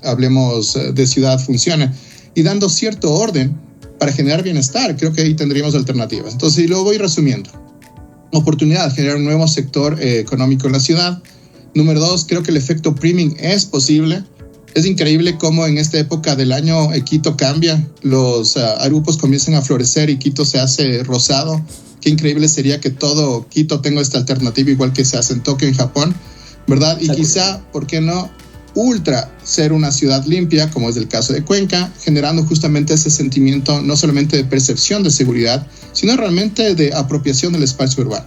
hablemos de ciudad, funcione? Y dando cierto orden para generar bienestar, creo que ahí tendríamos alternativas. Entonces, y lo voy resumiendo. Oportunidad de generar un nuevo sector económico en la ciudad. Número 2, creo que el efecto priming es posible. Es increíble cómo en esta época del año Quito cambia, los arupos comienzan a florecer y Quito se hace rosado. Qué increíble sería que todo Quito tenga esta alternativa igual que se hace en Tokio, en Japón, ¿verdad? Y quizá, ¿por qué no? Ultra ser una ciudad limpia, como es el caso de Cuenca, generando justamente ese sentimiento no solamente de percepción de seguridad, sino realmente de apropiación del espacio urbano.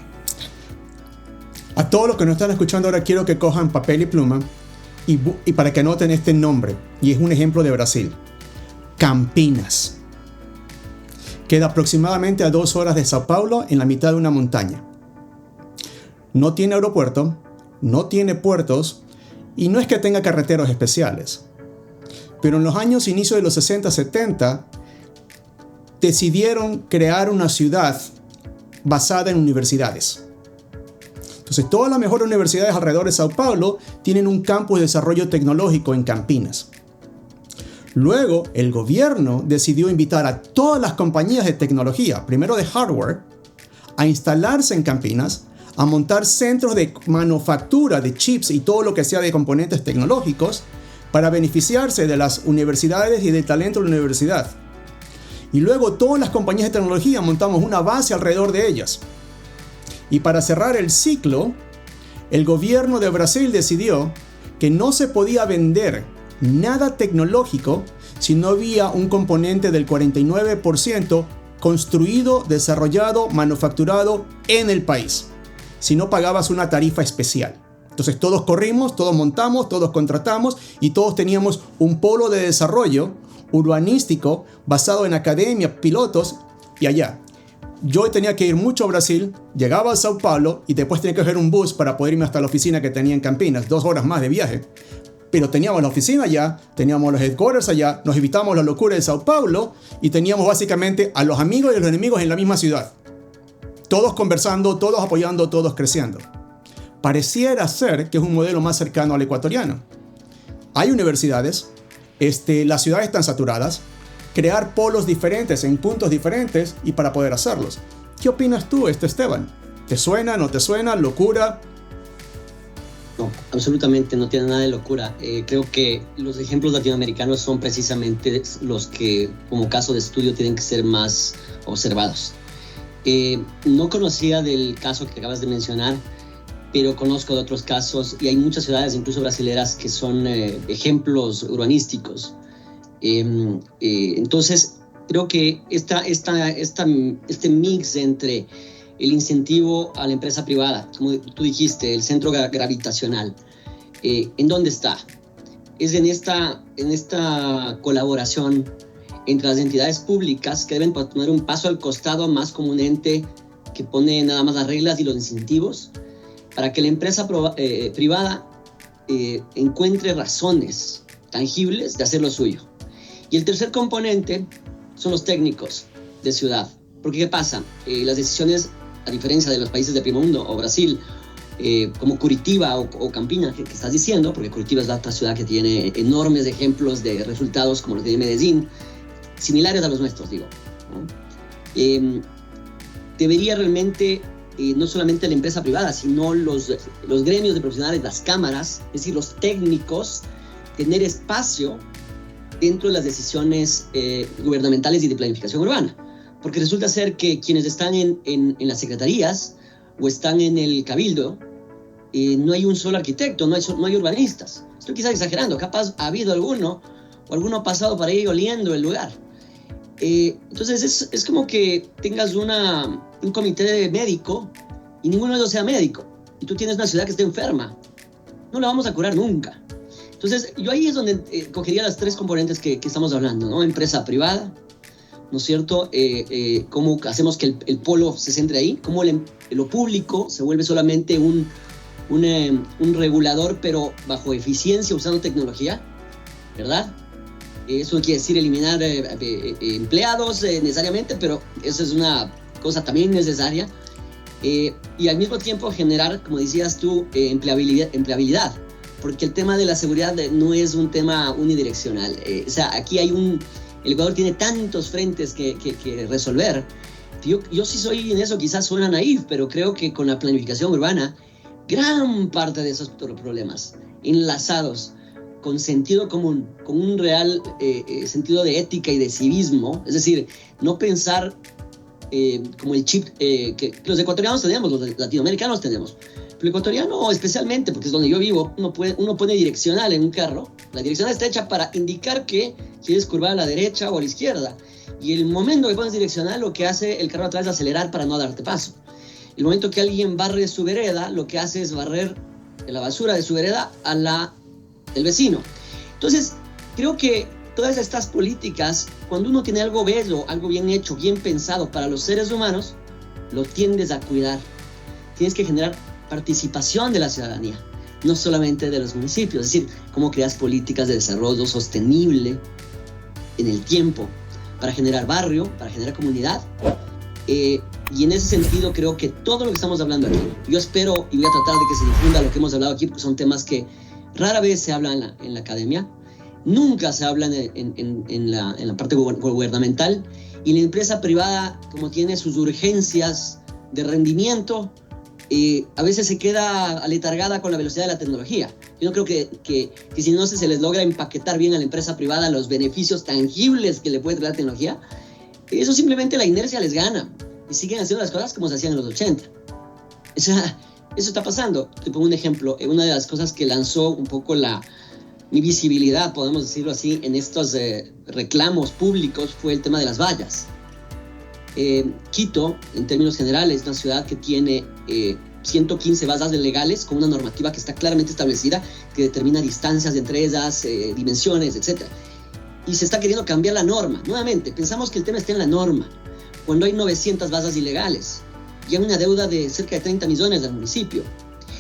A todos los que nos están escuchando ahora quiero que cojan papel y pluma y para que anoten este nombre, y es un ejemplo de Brasil. Campinas. Queda aproximadamente a 2 horas de Sao Paulo, en la mitad de una montaña. No tiene aeropuerto, no tiene puertos, y no es que tenga carreteros especiales. Pero en los años inicio de los 60-70 decidieron crear una ciudad basada en universidades. Entonces todas las mejores universidades alrededor de Sao Paulo tienen un campus de desarrollo tecnológico en Campinas. Luego el gobierno decidió invitar a todas las compañías de tecnología, primero de hardware, a instalarse en Campinas, a montar centros de manufactura de chips y todo lo que sea de componentes tecnológicos para beneficiarse de las universidades y del talento de la universidad. Y luego todas las compañías de tecnología montamos una base alrededor de ellas. Y para cerrar el ciclo, el gobierno de Brasil decidió que no se podía vender nada tecnológico si no había un componente del 49% construido, desarrollado, manufacturado en el país. Si no pagabas una tarifa especial. Entonces todos corrimos, todos montamos, todos contratamos y todos teníamos un polo de desarrollo urbanístico basado en academia, pilotos y allá. Yo tenía que ir mucho a Brasil, llegaba a Sao Paulo y después tenía que coger un bus para poder irme hasta la oficina que tenía en Campinas, 2 horas más de viaje. Pero teníamos la oficina allá, teníamos los headquarters allá, nos evitábamos la locura de Sao Paulo y teníamos básicamente a los amigos y a los enemigos en la misma ciudad. Todos conversando, todos apoyando, todos creciendo. Pareciera ser que es un modelo más cercano al ecuatoriano. Hay universidades, las ciudades están saturadas, crear polos diferentes en puntos diferentes y para poder hacerlos. ¿Qué opinas tú, Esteban? ¿Te suena, no te suena, locura? No, absolutamente no tiene nada de locura. Creo que los ejemplos latinoamericanos son precisamente los que, como caso de estudio, tienen que ser más observados. No conocía del caso que acabas de mencionar, pero conozco de otros casos y hay muchas ciudades, incluso brasileras, que son ejemplos urbanísticos. Entonces, creo que este mix entre el incentivo a la empresa privada, como tú dijiste, el centro gravitacional, ¿en dónde está? Es en esta colaboración entre las entidades públicas que deben poner un paso al costado más como un ente que pone nada más las reglas y los incentivos para que la empresa privada encuentre razones tangibles de hacer lo suyo. Y el tercer componente son los técnicos de ciudad. Porque ¿qué pasa? Las decisiones, a diferencia de los países de primer mundo o Brasil, como Curitiba o Campinas, que estás diciendo, porque Curitiba es la otra ciudad que tiene enormes ejemplos de resultados como los de Medellín, similares a los nuestros, digo, ¿no? Debería realmente, no solamente la empresa privada, sino los gremios de profesionales, las cámaras, es decir, los técnicos, tener espacio dentro de las decisiones gubernamentales y de planificación urbana. Porque resulta ser que quienes están en las secretarías o están en el cabildo, no hay un solo arquitecto, no hay urbanistas. Estoy quizás exagerando, capaz ha habido alguno o alguno ha pasado para ahí oliendo el lugar. Entonces es como que tengas un comité médico y ninguno de ellos sea médico, y tú tienes una ciudad que está enferma. No la vamos a curar nunca. Entonces yo ahí es donde cogería las tres componentes que estamos hablando, ¿no? Empresa privada, ¿no es cierto? Cómo hacemos que el polo se centre ahí, cómo lo público se vuelve solamente un regulador, pero bajo eficiencia, usando tecnología, ¿verdad? Eso no quiere decir eliminar empleados necesariamente, pero eso es una cosa también necesaria. Y al mismo tiempo generar, como decías tú, empleabilidad, porque el tema de la seguridad no es un tema unidireccional. O sea, aquí el Ecuador tiene tantos frentes que resolver. Yo sí soy en eso, quizás suena naif, pero creo que con la planificación urbana, gran parte de esos problemas enlazados con sentido común, con un real sentido de ética y de civismo, es decir, no pensar como el chip que los ecuatorianos tenemos, los latinoamericanos tenemos. El ecuatoriano especialmente, porque es donde yo vivo, uno pone direccional en un carro. La direccional está hecha para indicar que quieres curvar a la derecha o a la izquierda. Y el momento que pones direccional, lo que hace el carro atrás es acelerar para no darte paso. El momento que alguien barre su vereda, lo que hace es barrer la basura de su vereda a la del vecino. Entonces, creo que todas estas políticas, cuando uno tiene algo bello, algo bien hecho, bien pensado para los seres humanos, lo tiendes a cuidar. Tienes que generar participación de la ciudadanía, no solamente de los municipios, es decir, cómo creas políticas de desarrollo sostenible en el tiempo para generar barrio, para generar comunidad. Y en ese sentido creo que todo lo que estamos hablando aquí, yo espero y voy a tratar de que se difunda lo que hemos hablado aquí, porque son temas que rara vez se hablan en la academia, nunca se hablan en la parte gubernamental, y la empresa privada, como tiene sus urgencias de rendimiento, a veces se queda aletargada con la velocidad de la tecnología. Yo no creo que si no se les logra empaquetar bien a la empresa privada los beneficios tangibles que le puede traer la tecnología, eso simplemente la inercia les gana y siguen haciendo las cosas como se hacían en los 80. Eso está pasando. Te pongo un ejemplo. Una de las cosas que lanzó un poco mi visibilidad, podemos decirlo así, en estos reclamos públicos fue el tema de las vallas. Quito, en términos generales, es una ciudad que tiene 115 vallas legales con una normativa que está claramente establecida, que determina distancias entre ellas, dimensiones, etc. Y se está queriendo cambiar la norma. Nuevamente, pensamos que el tema está en la norma, cuando hay 900 vallas ilegales y hay una deuda de cerca de 30 millones del municipio.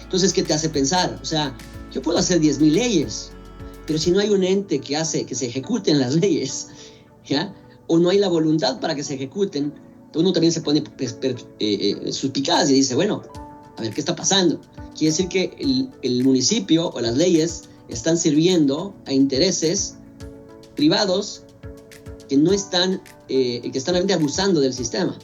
Entonces, ¿qué te hace pensar? O sea, yo puedo hacer 10.000 leyes, pero si no hay un ente que hace que se ejecuten las leyes, ¿ya? O no hay la voluntad para que se ejecuten, uno también se pone suspicaz y dice, bueno, a ver, ¿qué está pasando? Quiere decir que el municipio o las leyes están sirviendo a intereses privados que no están, que están realmente abusando del sistema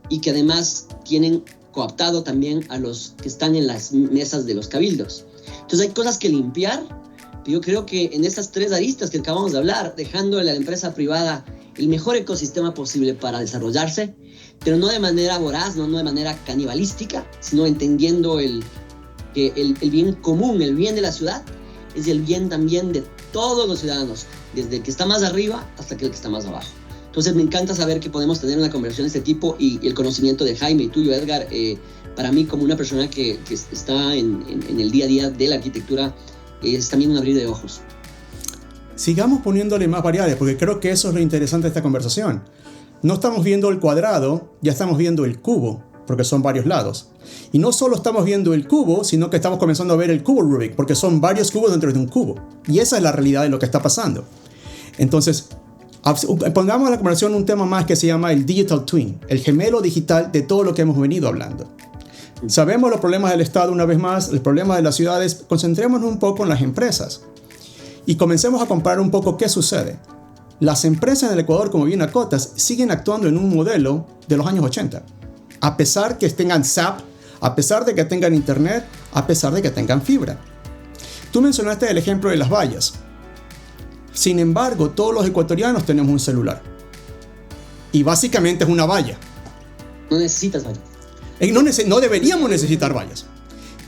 y que además tienen cooptado también a los que están en las mesas de los cabildos. Entonces hay cosas que limpiar. Yo creo que en estas tres aristas que acabamos de hablar, dejándole a la empresa privada el mejor ecosistema posible para desarrollarse, pero no de manera voraz, no de manera canibalística, sino entendiendo que el bien común, el bien de la ciudad, es el bien también de todos los ciudadanos, desde el que está más arriba hasta el que está más abajo. Entonces me encanta saber que podemos tener una conversación de este tipo y el conocimiento de Jaime y tuyo, Edgar, para mí como una persona que está en el día a día de la arquitectura, es también un abrir de ojos. Sigamos poniéndole más variables, porque creo que eso es lo interesante de esta conversación. No estamos viendo el cuadrado, ya estamos viendo el cubo. porque son varios lados. Y no solo estamos viendo el cubo, sino que estamos comenzando a ver el cubo Rubik, porque son varios cubos dentro de un cubo. Y esa es la realidad de lo que está pasando. Entonces, pongamos a la conversación un tema más que se llama el Digital Twin, el gemelo digital de todo lo que hemos venido hablando. Sabemos los problemas del Estado una vez más, los problemas de las ciudades. Concentrémonos un poco en las empresas y comencemos a comparar un poco qué sucede. Las empresas en el Ecuador, como bien acotas, siguen actuando en un modelo de los años 80. A pesar que tengan SAP, a pesar de que tengan internet, a pesar de que tengan fibra. Tú mencionaste el ejemplo de las vallas. Sin embargo, todos los ecuatorianos tenemos un celular. Y básicamente es una valla. No necesitas vallas. No deberíamos necesitar vallas.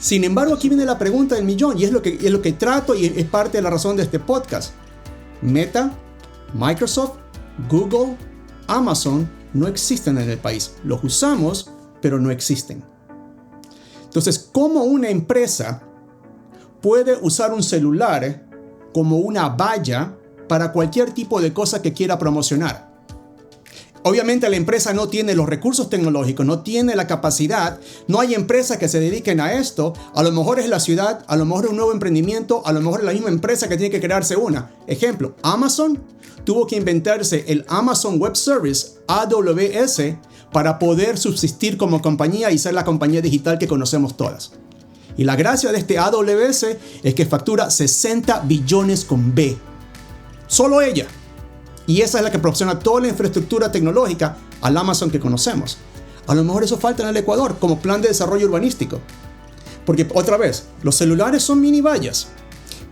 Sin embargo, aquí viene la pregunta del millón, y es lo que trato y es parte de la razón de este podcast. Meta, Microsoft, Google, Amazon no existen en el país. Los usamos, pero no existen. Entonces, ¿cómo una empresa puede usar un celular como una valla para cualquier tipo de cosa que quiera promocionar? Obviamente la empresa no tiene los recursos tecnológicos, no tiene la capacidad, no hay empresas que se dediquen a esto. A lo mejor es la ciudad, a lo mejor es un nuevo emprendimiento, a lo mejor es la misma empresa que tiene que crearse una. Ejemplo, Amazon tuvo que inventarse el Amazon Web Service, AWS, para poder subsistir como compañía y ser la compañía digital que conocemos todas. Y la gracia de este AWS es que factura 60 billones con B. Solo ella. Y esa es la que proporciona toda la infraestructura tecnológica al Amazon que conocemos. A lo mejor eso falta en el Ecuador como plan de desarrollo urbanístico. Porque otra vez, los celulares son mini vallas.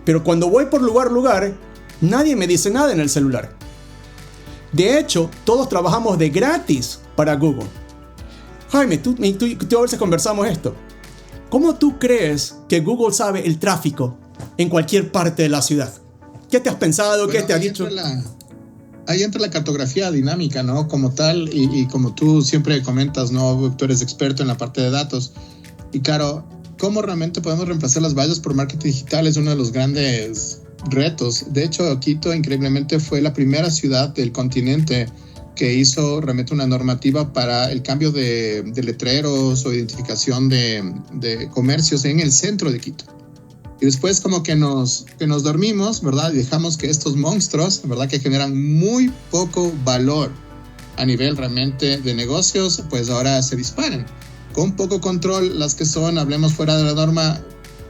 Pero cuando voy por lugar, nadie me dice nada en el celular. De hecho, todos trabajamos de gratis para Google. Jaime, tú a veces conversamos esto. ¿Cómo tú crees que Google sabe el tráfico en cualquier parte de la ciudad? ¿Qué te has pensado? ¿Qué te ha dicho? Ahí entra la cartografía dinámica, ¿no? Como tal, y como tú siempre comentas, ¿no? Tú eres experto en la parte de datos. Y claro, ¿cómo realmente podemos reemplazar las vallas por marketing digital? Es uno de los grandes retos. De hecho, Quito increíblemente fue la primera ciudad del continente que hizo realmente una normativa para el cambio de letreros o identificación de comercios en el centro de Quito. Y después como que nos dormimos, ¿verdad? Y dejamos que estos monstruos, ¿verdad? Que generan muy poco valor a nivel realmente de negocios, pues ahora se disparen. Con poco control las que son, hablemos fuera de la norma,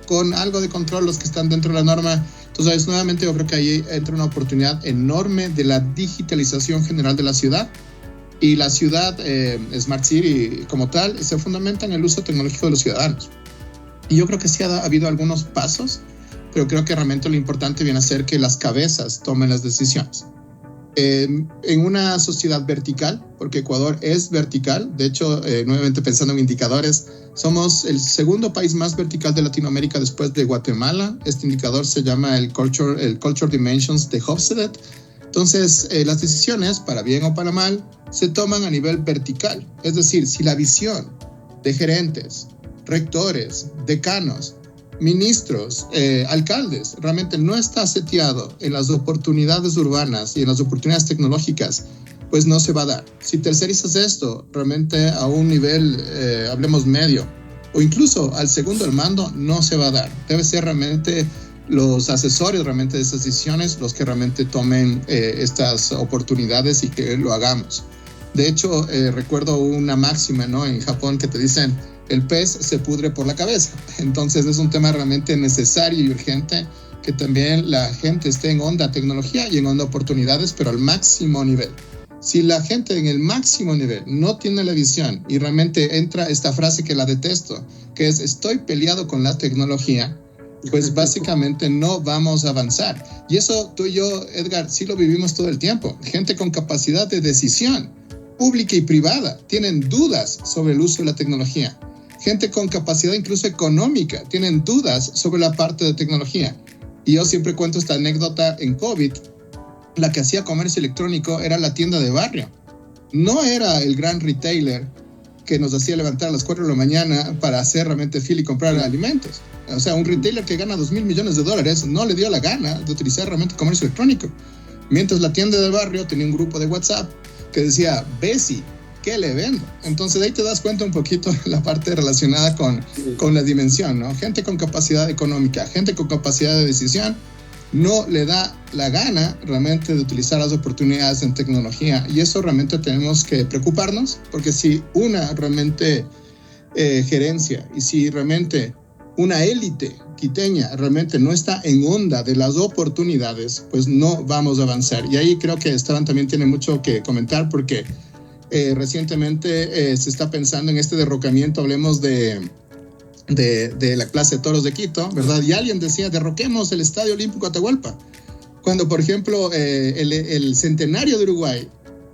con algo de control los que están dentro de la norma. Entonces, nuevamente yo creo que ahí entra una oportunidad enorme de la digitalización general de la ciudad. Y la ciudad, Smart City como tal, se fundamenta en el uso tecnológico de los ciudadanos. Y yo creo que sí ha habido algunos pasos, pero creo que realmente lo importante viene a ser que las cabezas tomen las decisiones. En una sociedad vertical, porque Ecuador es vertical, de hecho, nuevamente pensando en indicadores, somos el segundo país más vertical de Latinoamérica después de Guatemala. Este indicador se llama el Culture Dimensions de Hofstede. Entonces, las decisiones, para bien o para mal, se toman a nivel vertical. Es decir, si la visión de gerentes, rectores, decanos, ministros, alcaldes, realmente no está seteado en las oportunidades urbanas y en las oportunidades tecnológicas, pues no se va a dar. Si tercerizas esto realmente a un nivel, hablemos medio, o incluso al segundo al mando, no se va a dar. Debe ser realmente los asesores realmente de estas decisiones los que realmente tomen estas oportunidades y que lo hagamos. De hecho, recuerdo una máxima, ¿no? En Japón que te dicen, el pez se pudre por la cabeza. Entonces es un tema realmente necesario y urgente que también la gente esté en onda tecnología y en onda oportunidades, pero al máximo nivel. Si la gente en el máximo nivel no tiene la visión y realmente entra esta frase que la detesto, que es estoy peleado con la tecnología, pues básicamente no vamos a avanzar. Y eso tú y yo, Edgar, sí lo vivimos todo el tiempo. Gente con capacidad de decisión pública y privada tienen dudas sobre el uso de la tecnología. Gente con capacidad incluso económica tienen dudas sobre la parte de tecnología. Y yo siempre cuento esta anécdota en COVID. La que hacía comercio electrónico era la tienda de barrio. No era el gran retailer que nos hacía levantar a las 4 de la mañana para hacer realmente fila y comprar alimentos. O sea, un retailer que gana $2,000 millones no le dio la gana de utilizar realmente comercio electrónico. Mientras la tienda del barrio tenía un grupo de WhatsApp que decía, Bessie, qué le vendo? Entonces ahí te das cuenta un poquito la parte relacionada con la dimensión, ¿no? Gente con capacidad económica, gente con capacidad de decisión, no le da la gana realmente de utilizar las oportunidades en tecnología, y eso realmente tenemos que preocuparnos, porque si una realmente gerencia y si realmente una élite quiteña realmente no está en onda de las oportunidades, pues no vamos a avanzar. Y ahí creo que Esteban también tiene mucho que comentar, porque recientemente se está pensando en este derrocamiento, hablemos de la Plaza de Toros de Quito, ¿verdad? Y alguien decía, derroquemos el Estadio Olímpico Atahualpa, cuando por ejemplo el centenario de Uruguay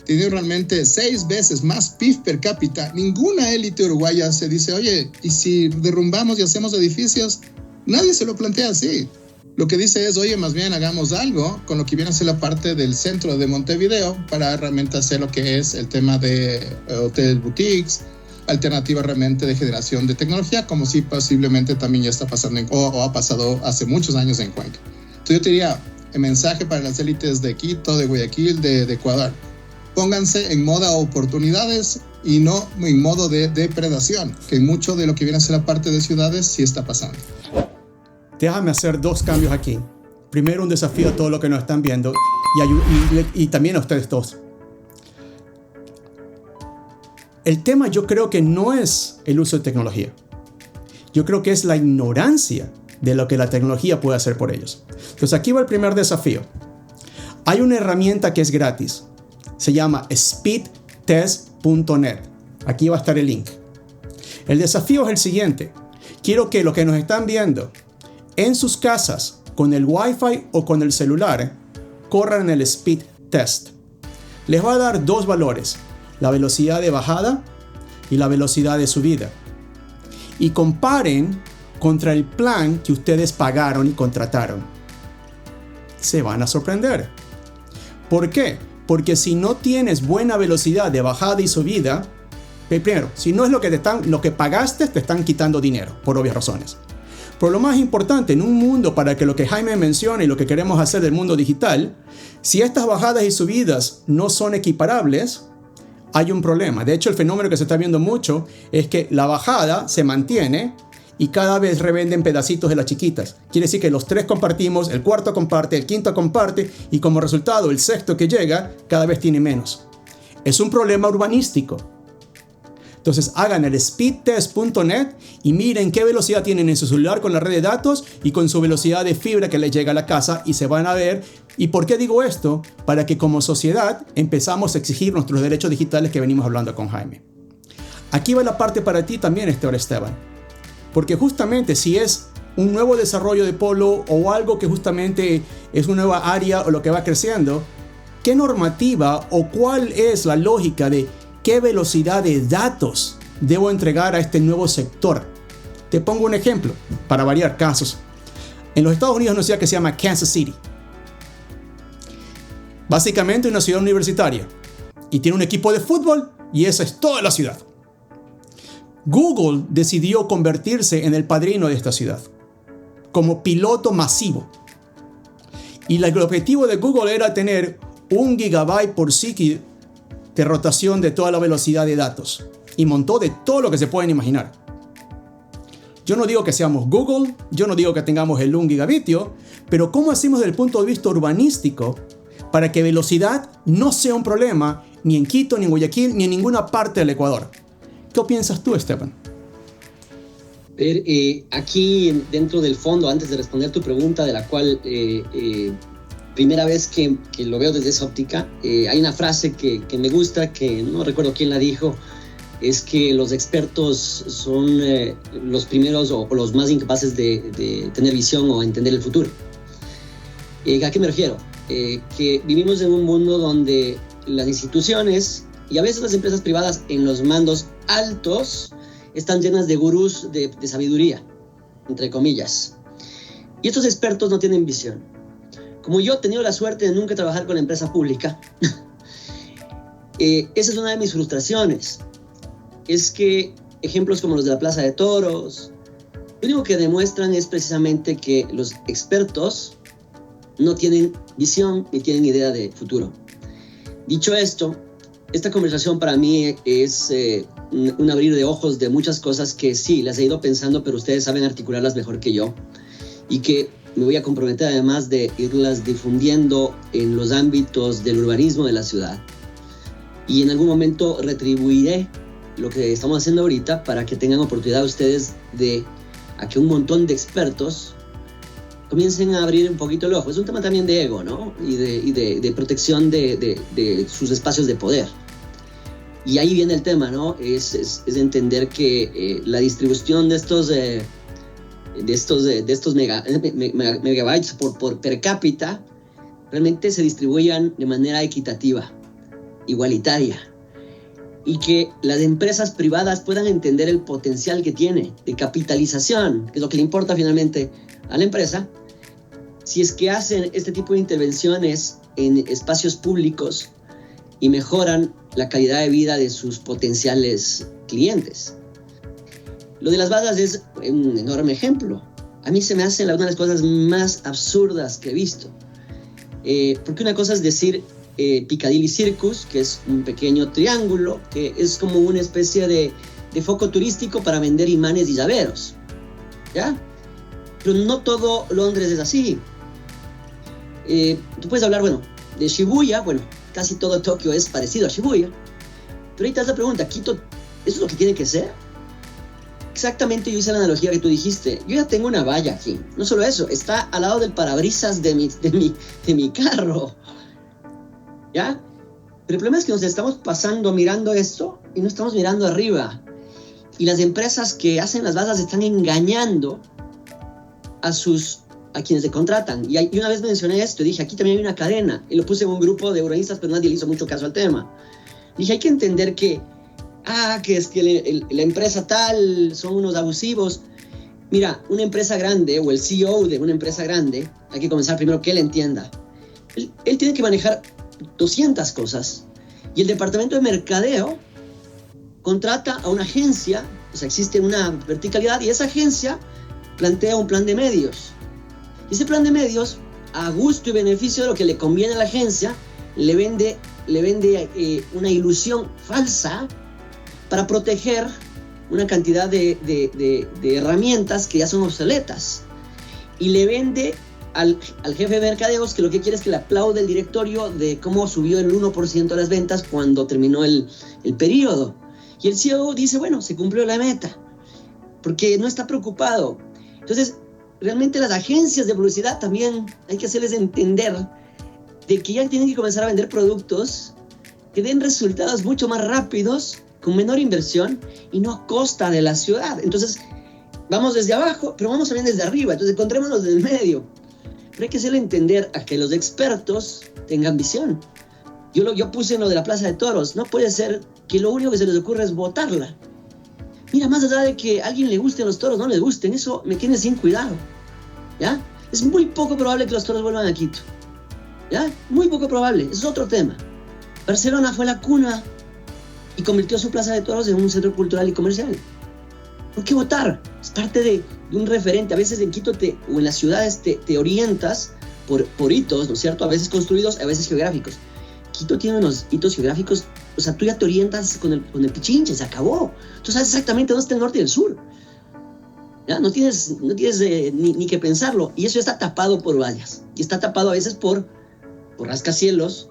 tiene realmente 6 veces más PIB per cápita. Ninguna élite uruguaya se dice, oye, ¿y si derrumbamos y hacemos edificios? Nadie se lo plantea así. Lo que dice es, oye, más bien hagamos algo con lo que viene a ser la parte del centro de Montevideo para realmente hacer lo que es el tema de hotel boutiques, alternativa realmente de generación de tecnología, como si posiblemente también ya está pasando o ha pasado hace muchos años en Cuenca. Entonces yo te diría, el mensaje para las élites de Quito, de Guayaquil, de Ecuador: pónganse en modo oportunidades y no en modo de depredación, que mucho de lo que viene a ser la parte de ciudades sí está pasando. Déjame hacer 2 cambios aquí. Primero, un desafío a todos los que nos están viendo y también a ustedes dos. El tema yo creo que no es el uso de tecnología. Yo creo que es la ignorancia de lo que la tecnología puede hacer por ellos. Entonces aquí va el primer desafío. Hay una herramienta que es gratis. Se llama speedtest.net. Aquí va a estar el link. El desafío es el siguiente. Quiero que los que nos están viendo en sus casas, con el Wi-Fi o con el celular, corran el speed test. Les va a dar 2 valores: la velocidad de bajada y la velocidad de subida. Y comparen contra el plan que ustedes pagaron y contrataron. Se van a sorprender. ¿Por qué? Porque si no tienes buena velocidad de bajada y subida, primero, si no es lo que pagaste, te están quitando dinero, por obvias razones. Pero lo más importante, en un mundo para que lo que Jaime menciona y lo que queremos hacer del mundo digital, si estas bajadas y subidas no son equiparables, hay un problema. De hecho, el fenómeno que se está viendo mucho es que la bajada se mantiene y cada vez revenden pedacitos de las chiquitas. Quiere decir que los 3 compartimos, el cuarto comparte, el quinto comparte, y como resultado el sexto que llega cada vez tiene menos. Es un problema urbanístico. Entonces hagan el speedtest.net y miren qué velocidad tienen en su celular con la red de datos y con su velocidad de fibra que les llega a la casa, y se van a ver. ¿Y por qué digo esto? Para que como sociedad empezamos a exigir nuestros derechos digitales que venimos hablando con Jaime. Aquí va la parte para ti también, Esteban. Porque justamente si es un nuevo desarrollo de polo o algo que justamente es una nueva área o lo que va creciendo, ¿qué normativa o cuál es la lógica de qué velocidad de datos debo entregar a este nuevo sector? Te pongo un ejemplo, para variar casos. En los Estados Unidos hay una ciudad que se llama Kansas City. Básicamente una ciudad universitaria. Y tiene un equipo de fútbol y esa es toda la ciudad. Google decidió convertirse en el padrino de esta ciudad, como piloto masivo. Y el objetivo de Google era tener 1 gigabyte por segundo de rotación de toda la velocidad de datos. Y montó de todo lo que se pueden imaginar. Yo no digo que seamos Google, yo no digo que tengamos el 1 gigabitio, pero ¿cómo hacemos desde el punto de vista urbanístico para que velocidad no sea un problema ni en Quito, ni en Guayaquil, ni en ninguna parte del Ecuador? ¿Qué piensas tú, Esteban? Aquí dentro del fondo, antes de responder tu pregunta, de la cual primera vez que lo veo desde esa óptica, hay una frase que me gusta, que no recuerdo quién la dijo, es que los expertos son los primeros o los más incapaces de tener visión o entender el futuro. ¿A qué me refiero? Que vivimos en un mundo donde las instituciones y a veces las empresas privadas en los mandos altos están llenas de gurús de sabiduría, entre comillas. Y estos expertos no tienen visión. Como yo he tenido la suerte de nunca trabajar con la empresa pública, esa es una de mis frustraciones. Es que ejemplos como los de la Plaza de Toros, lo único que demuestran es precisamente que los expertos no tienen visión ni tienen idea de futuro. Dicho esto, esta conversación para mí es un abrir de ojos de muchas cosas que sí, las he ido pensando, pero ustedes saben articularlas mejor que yo. Y que me voy a comprometer además de irlas difundiendo en los ámbitos del urbanismo de la ciudad. Y en algún momento retribuiré lo que estamos haciendo ahorita para que tengan oportunidad ustedes de a que un montón de expertos comiencen a abrir un poquito el ojo. Es un tema también de ego, ¿no? Y de protección de sus espacios de poder. Y ahí viene el tema, ¿no? Es entender que la distribución de estos megabytes por per cápita realmente se distribuyan de manera equitativa, igualitaria, y que las empresas privadas puedan entender el potencial que tiene de capitalización, que es lo que le importa finalmente a la empresa, si es que hacen este tipo de intervenciones en espacios públicos y mejoran la calidad de vida de sus potenciales clientes. Lo de las bardas es un enorme ejemplo. A mí se me hace una de las cosas más absurdas que he visto. Porque una cosa es decir Piccadilly Circus, que es un pequeño triángulo, que es como una especie de foco turístico para vender imanes y llaveros, ¿ya? Pero no todo Londres es así. Tú puedes hablar, de Shibuya, casi todo Tokio es parecido a Shibuya, pero ahí te das la pregunta, ¿Quito, eso es lo que tiene que ser? Exactamente, yo hice la analogía que tú dijiste. Yo ya tengo una valla aquí. No solo eso, está al lado del parabrisas de mi carro, ¿ya? Pero el problema es que nos estamos pasando mirando esto y no estamos mirando arriba. Y las empresas que hacen las vallas están engañando a quienes se contratan. Y una vez mencioné esto, dije, aquí también hay una cadena. Y lo puse en un grupo de urbanistas, pero nadie le hizo mucho caso al tema. Dije, hay que entender que es que la empresa tal son unos abusivos. Mira, una empresa grande o el CEO de una empresa grande, hay que comenzar primero que él entienda. Él tiene que manejar 200 cosas y el departamento de mercadeo contrata a una agencia, o sea, existe una verticalidad y esa agencia plantea un plan de medios. Y ese plan de medios, a gusto y beneficio de lo que le conviene a la agencia, le vende una ilusión falsa para proteger una cantidad de herramientas que ya son obsoletas. Y le vende al jefe de mercadeos que lo que quiere es que le aplaude el directorio de cómo subió el 1% de las ventas cuando terminó el periodo. Y el CEO dice, se cumplió la meta, porque no está preocupado. Entonces, realmente las agencias de publicidad también hay que hacerles entender de que ya tienen que comenzar a vender productos que den resultados mucho más rápidos, con menor inversión y no a costa de la ciudad. Entonces, vamos desde abajo, pero vamos también desde arriba. Entonces, encontrémonos en el medio. Pero hay que hacerle entender a que los expertos tengan visión. Yo puse en lo de la Plaza de Toros. No puede ser que lo único que se les ocurra es botarla. Mira, más allá de que a alguien le gusten los toros, no les gusten, eso me tiene sin cuidado, ¿ya? Es muy poco probable que los toros vuelvan a Quito, ¿ya? Muy poco probable, eso es otro tema. Barcelona fue la cuna y convirtió su Plaza de Toros en un centro cultural y comercial. ¿Por qué votar? Es parte de un referente. A veces en Quito o en las ciudades te orientas por hitos, ¿no es cierto? A veces construidos, a veces geográficos. Quito tiene unos hitos geográficos, o sea, tú ya te orientas con el Pichinche, se acabó. Tú sabes exactamente dónde está el norte y el sur. ¿Ya? No tienes ni que pensarlo. Y eso está tapado por vallas. Y está tapado a veces por rascacielos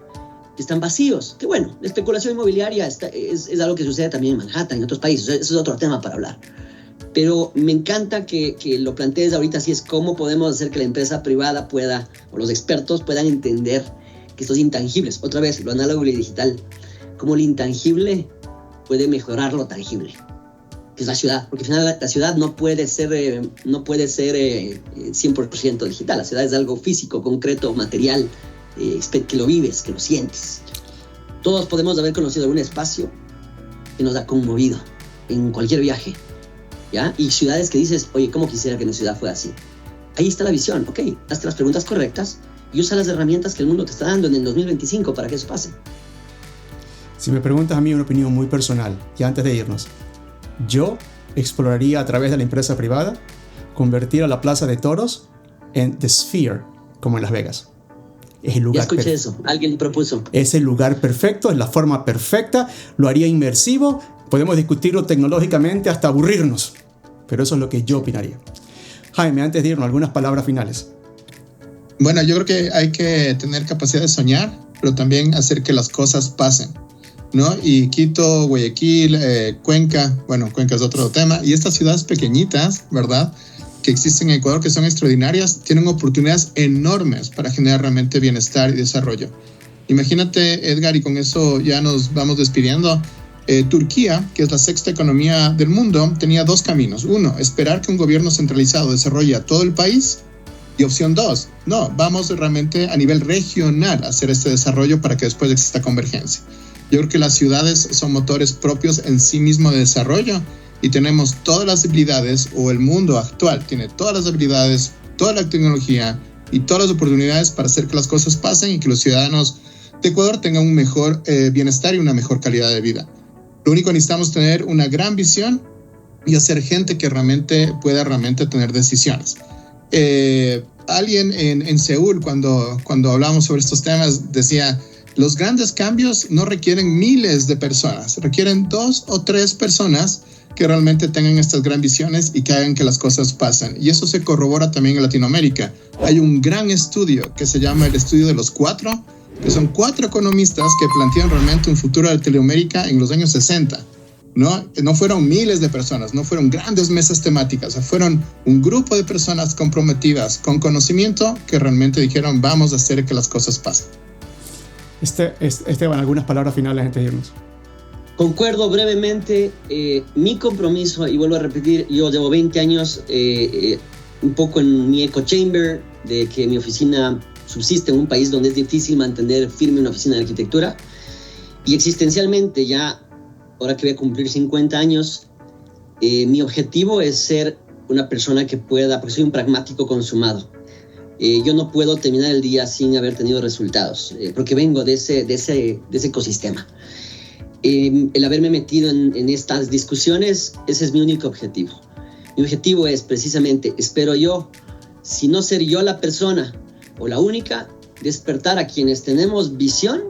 que están vacíos. Que la especulación inmobiliaria es algo que sucede también en Manhattan y en otros países. Eso es otro tema para hablar. Pero me encanta que lo plantees ahorita, así es cómo podemos hacer que la empresa privada pueda, o los expertos puedan entender que estos intangibles, otra vez, lo análogo y digital, como lo intangible puede mejorar lo tangible, que es la ciudad, porque al final la ciudad no puede ser 100% digital. La ciudad es algo físico, concreto, material, que lo vives, que lo sientes. Todos podemos haber conocido algún espacio que nos ha conmovido en cualquier viaje, ¿ya? Y ciudades que dices, oye, ¿cómo quisiera que mi ciudad fuera así? Ahí está la visión, ok, hazte las preguntas correctas y usa las herramientas que el mundo te está dando en el 2025 para que eso pase. Si me preguntas a mí una opinión muy personal, y antes de irnos, yo exploraría a través de la empresa privada convertir a la Plaza de Toros en The Sphere, como en Las Vegas. Es el lugar Ya escuché eso, alguien propuso. Es el lugar perfecto, es la forma perfecta, lo haría inmersivo, podemos discutirlo tecnológicamente hasta aburrirnos, pero eso es lo que yo opinaría. Jaime, antes de irnos, algunas palabras finales. Bueno, yo creo que hay que tener capacidad de soñar, pero también hacer que las cosas pasen, ¿no? Y Quito, Guayaquil, Cuenca, bueno, Cuenca es otro tema, y estas ciudades pequeñitas, ¿verdad?, que existen en Ecuador, que son extraordinarias, tienen oportunidades enormes para generar realmente bienestar y desarrollo. Imagínate, Edgar, y con eso ya nos vamos despidiendo. Turquía, que es la sexta economía del mundo, tenía dos caminos. Uno, esperar que un gobierno centralizado desarrolle a todo el país. Y opción dos, no, vamos realmente a nivel regional a hacer este desarrollo para que después exista convergencia. Yo creo que las ciudades son motores propios en sí mismos de desarrollo, y tenemos todas las habilidades, o el mundo actual tiene todas las habilidades, toda la tecnología y todas las oportunidades para hacer que las cosas pasen y que los ciudadanos de Ecuador tengan un mejor bienestar y una mejor calidad de vida. Lo único que necesitamos es tener una gran visión y hacer gente que realmente pueda realmente tener decisiones. Alguien en Seúl, cuando hablábamos sobre estos temas, decía: los grandes cambios no requieren miles de personas, requieren 2 o 3 personas que realmente tengan estas gran visiones y que hagan que las cosas pasen. Y eso se corrobora también en Latinoamérica. Hay un gran estudio que se llama el estudio de los 4, que son 4 economistas que plantean realmente un futuro de Latinoamérica en los años 60. No fueron miles de personas, no fueron grandes mesas temáticas, fueron un grupo de personas comprometidas con conocimiento que realmente dijeron: vamos a hacer que las cosas pasen. Esteban, algunas palabras finales antes de irnos. Concuerdo brevemente, mi compromiso, y vuelvo a repetir, yo llevo 20 años un poco en mi echo chamber, de que mi oficina subsiste en un país donde es difícil mantener firme una oficina de arquitectura, y existencialmente ya, ahora que voy a cumplir 50 años, mi objetivo es ser una persona que pueda, porque soy un pragmático consumado. Yo no puedo terminar el día sin haber tenido resultados, porque vengo de ese ecosistema. El haberme metido en estas discusiones, ese es mi único objetivo. Mi objetivo es precisamente, espero yo, si no ser yo la persona o la única, despertar a quienes tenemos visión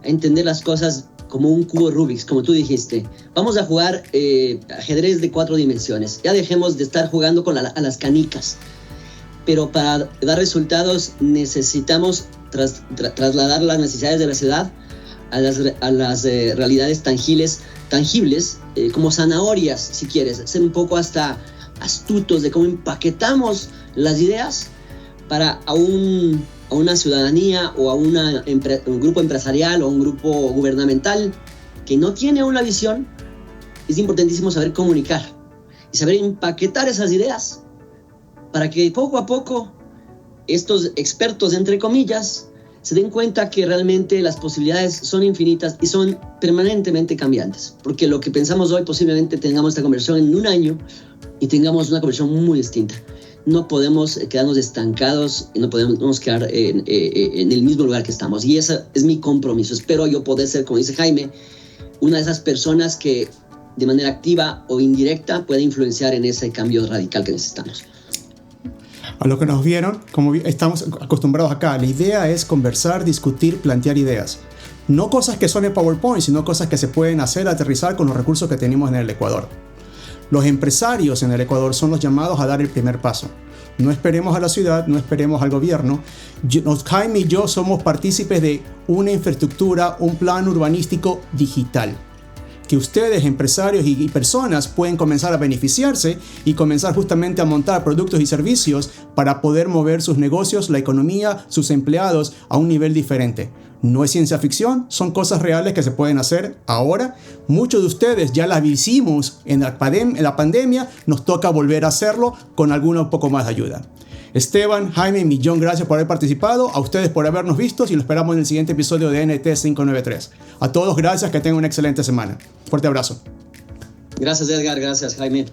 a entender las cosas como un cubo Rubik's, como tú dijiste. Vamos a jugar ajedrez de 4 dimensiones. Ya dejemos de estar jugando a las canicas. Pero para dar resultados necesitamos trasladar las necesidades de la ciudad a las realidades tangibles, como zanahorias, si quieres, ser un poco hasta astutos de cómo empaquetamos las ideas para a una ciudadanía o a un grupo empresarial o un grupo gubernamental que no tiene una visión. Es importantísimo saber comunicar y saber empaquetar esas ideas para que poco a poco estos expertos, entre comillas, se den cuenta que realmente las posibilidades son infinitas y son permanentemente cambiantes. Porque lo que pensamos hoy, posiblemente tengamos esta conversión en un año y tengamos una conversión muy distinta. No podemos quedarnos estancados y no podemos quedar en el mismo lugar que estamos. Y ese es mi compromiso. Espero yo poder ser, como dice Jaime, una de esas personas que de manera activa o indirecta pueda influenciar en ese cambio radical que necesitamos. A los que nos vieron, como estamos acostumbrados acá, la idea es conversar, discutir, plantear ideas. No cosas que son en PowerPoint, sino cosas que se pueden hacer, aterrizar con los recursos que tenemos en el Ecuador. Los empresarios en el Ecuador son los llamados a dar el primer paso. No esperemos a la ciudad, no esperemos al gobierno. Jaime y yo somos partícipes de una infraestructura, un plan urbanístico digital, que ustedes, empresarios y personas, pueden comenzar a beneficiarse y comenzar justamente a montar productos y servicios para poder mover sus negocios, la economía, sus empleados a un nivel diferente. No es ciencia ficción, son cosas reales que se pueden hacer ahora. Muchos de ustedes ya las hicimos en la pandemia, nos toca volver a hacerlo con alguna un poco más de ayuda. Esteban, Jaime, millón gracias por haber participado, a ustedes por habernos visto y los esperamos en el siguiente episodio de NT 593. A todos gracias, que tengan una excelente semana. Fuerte abrazo. Gracias Edgar, gracias Jaime.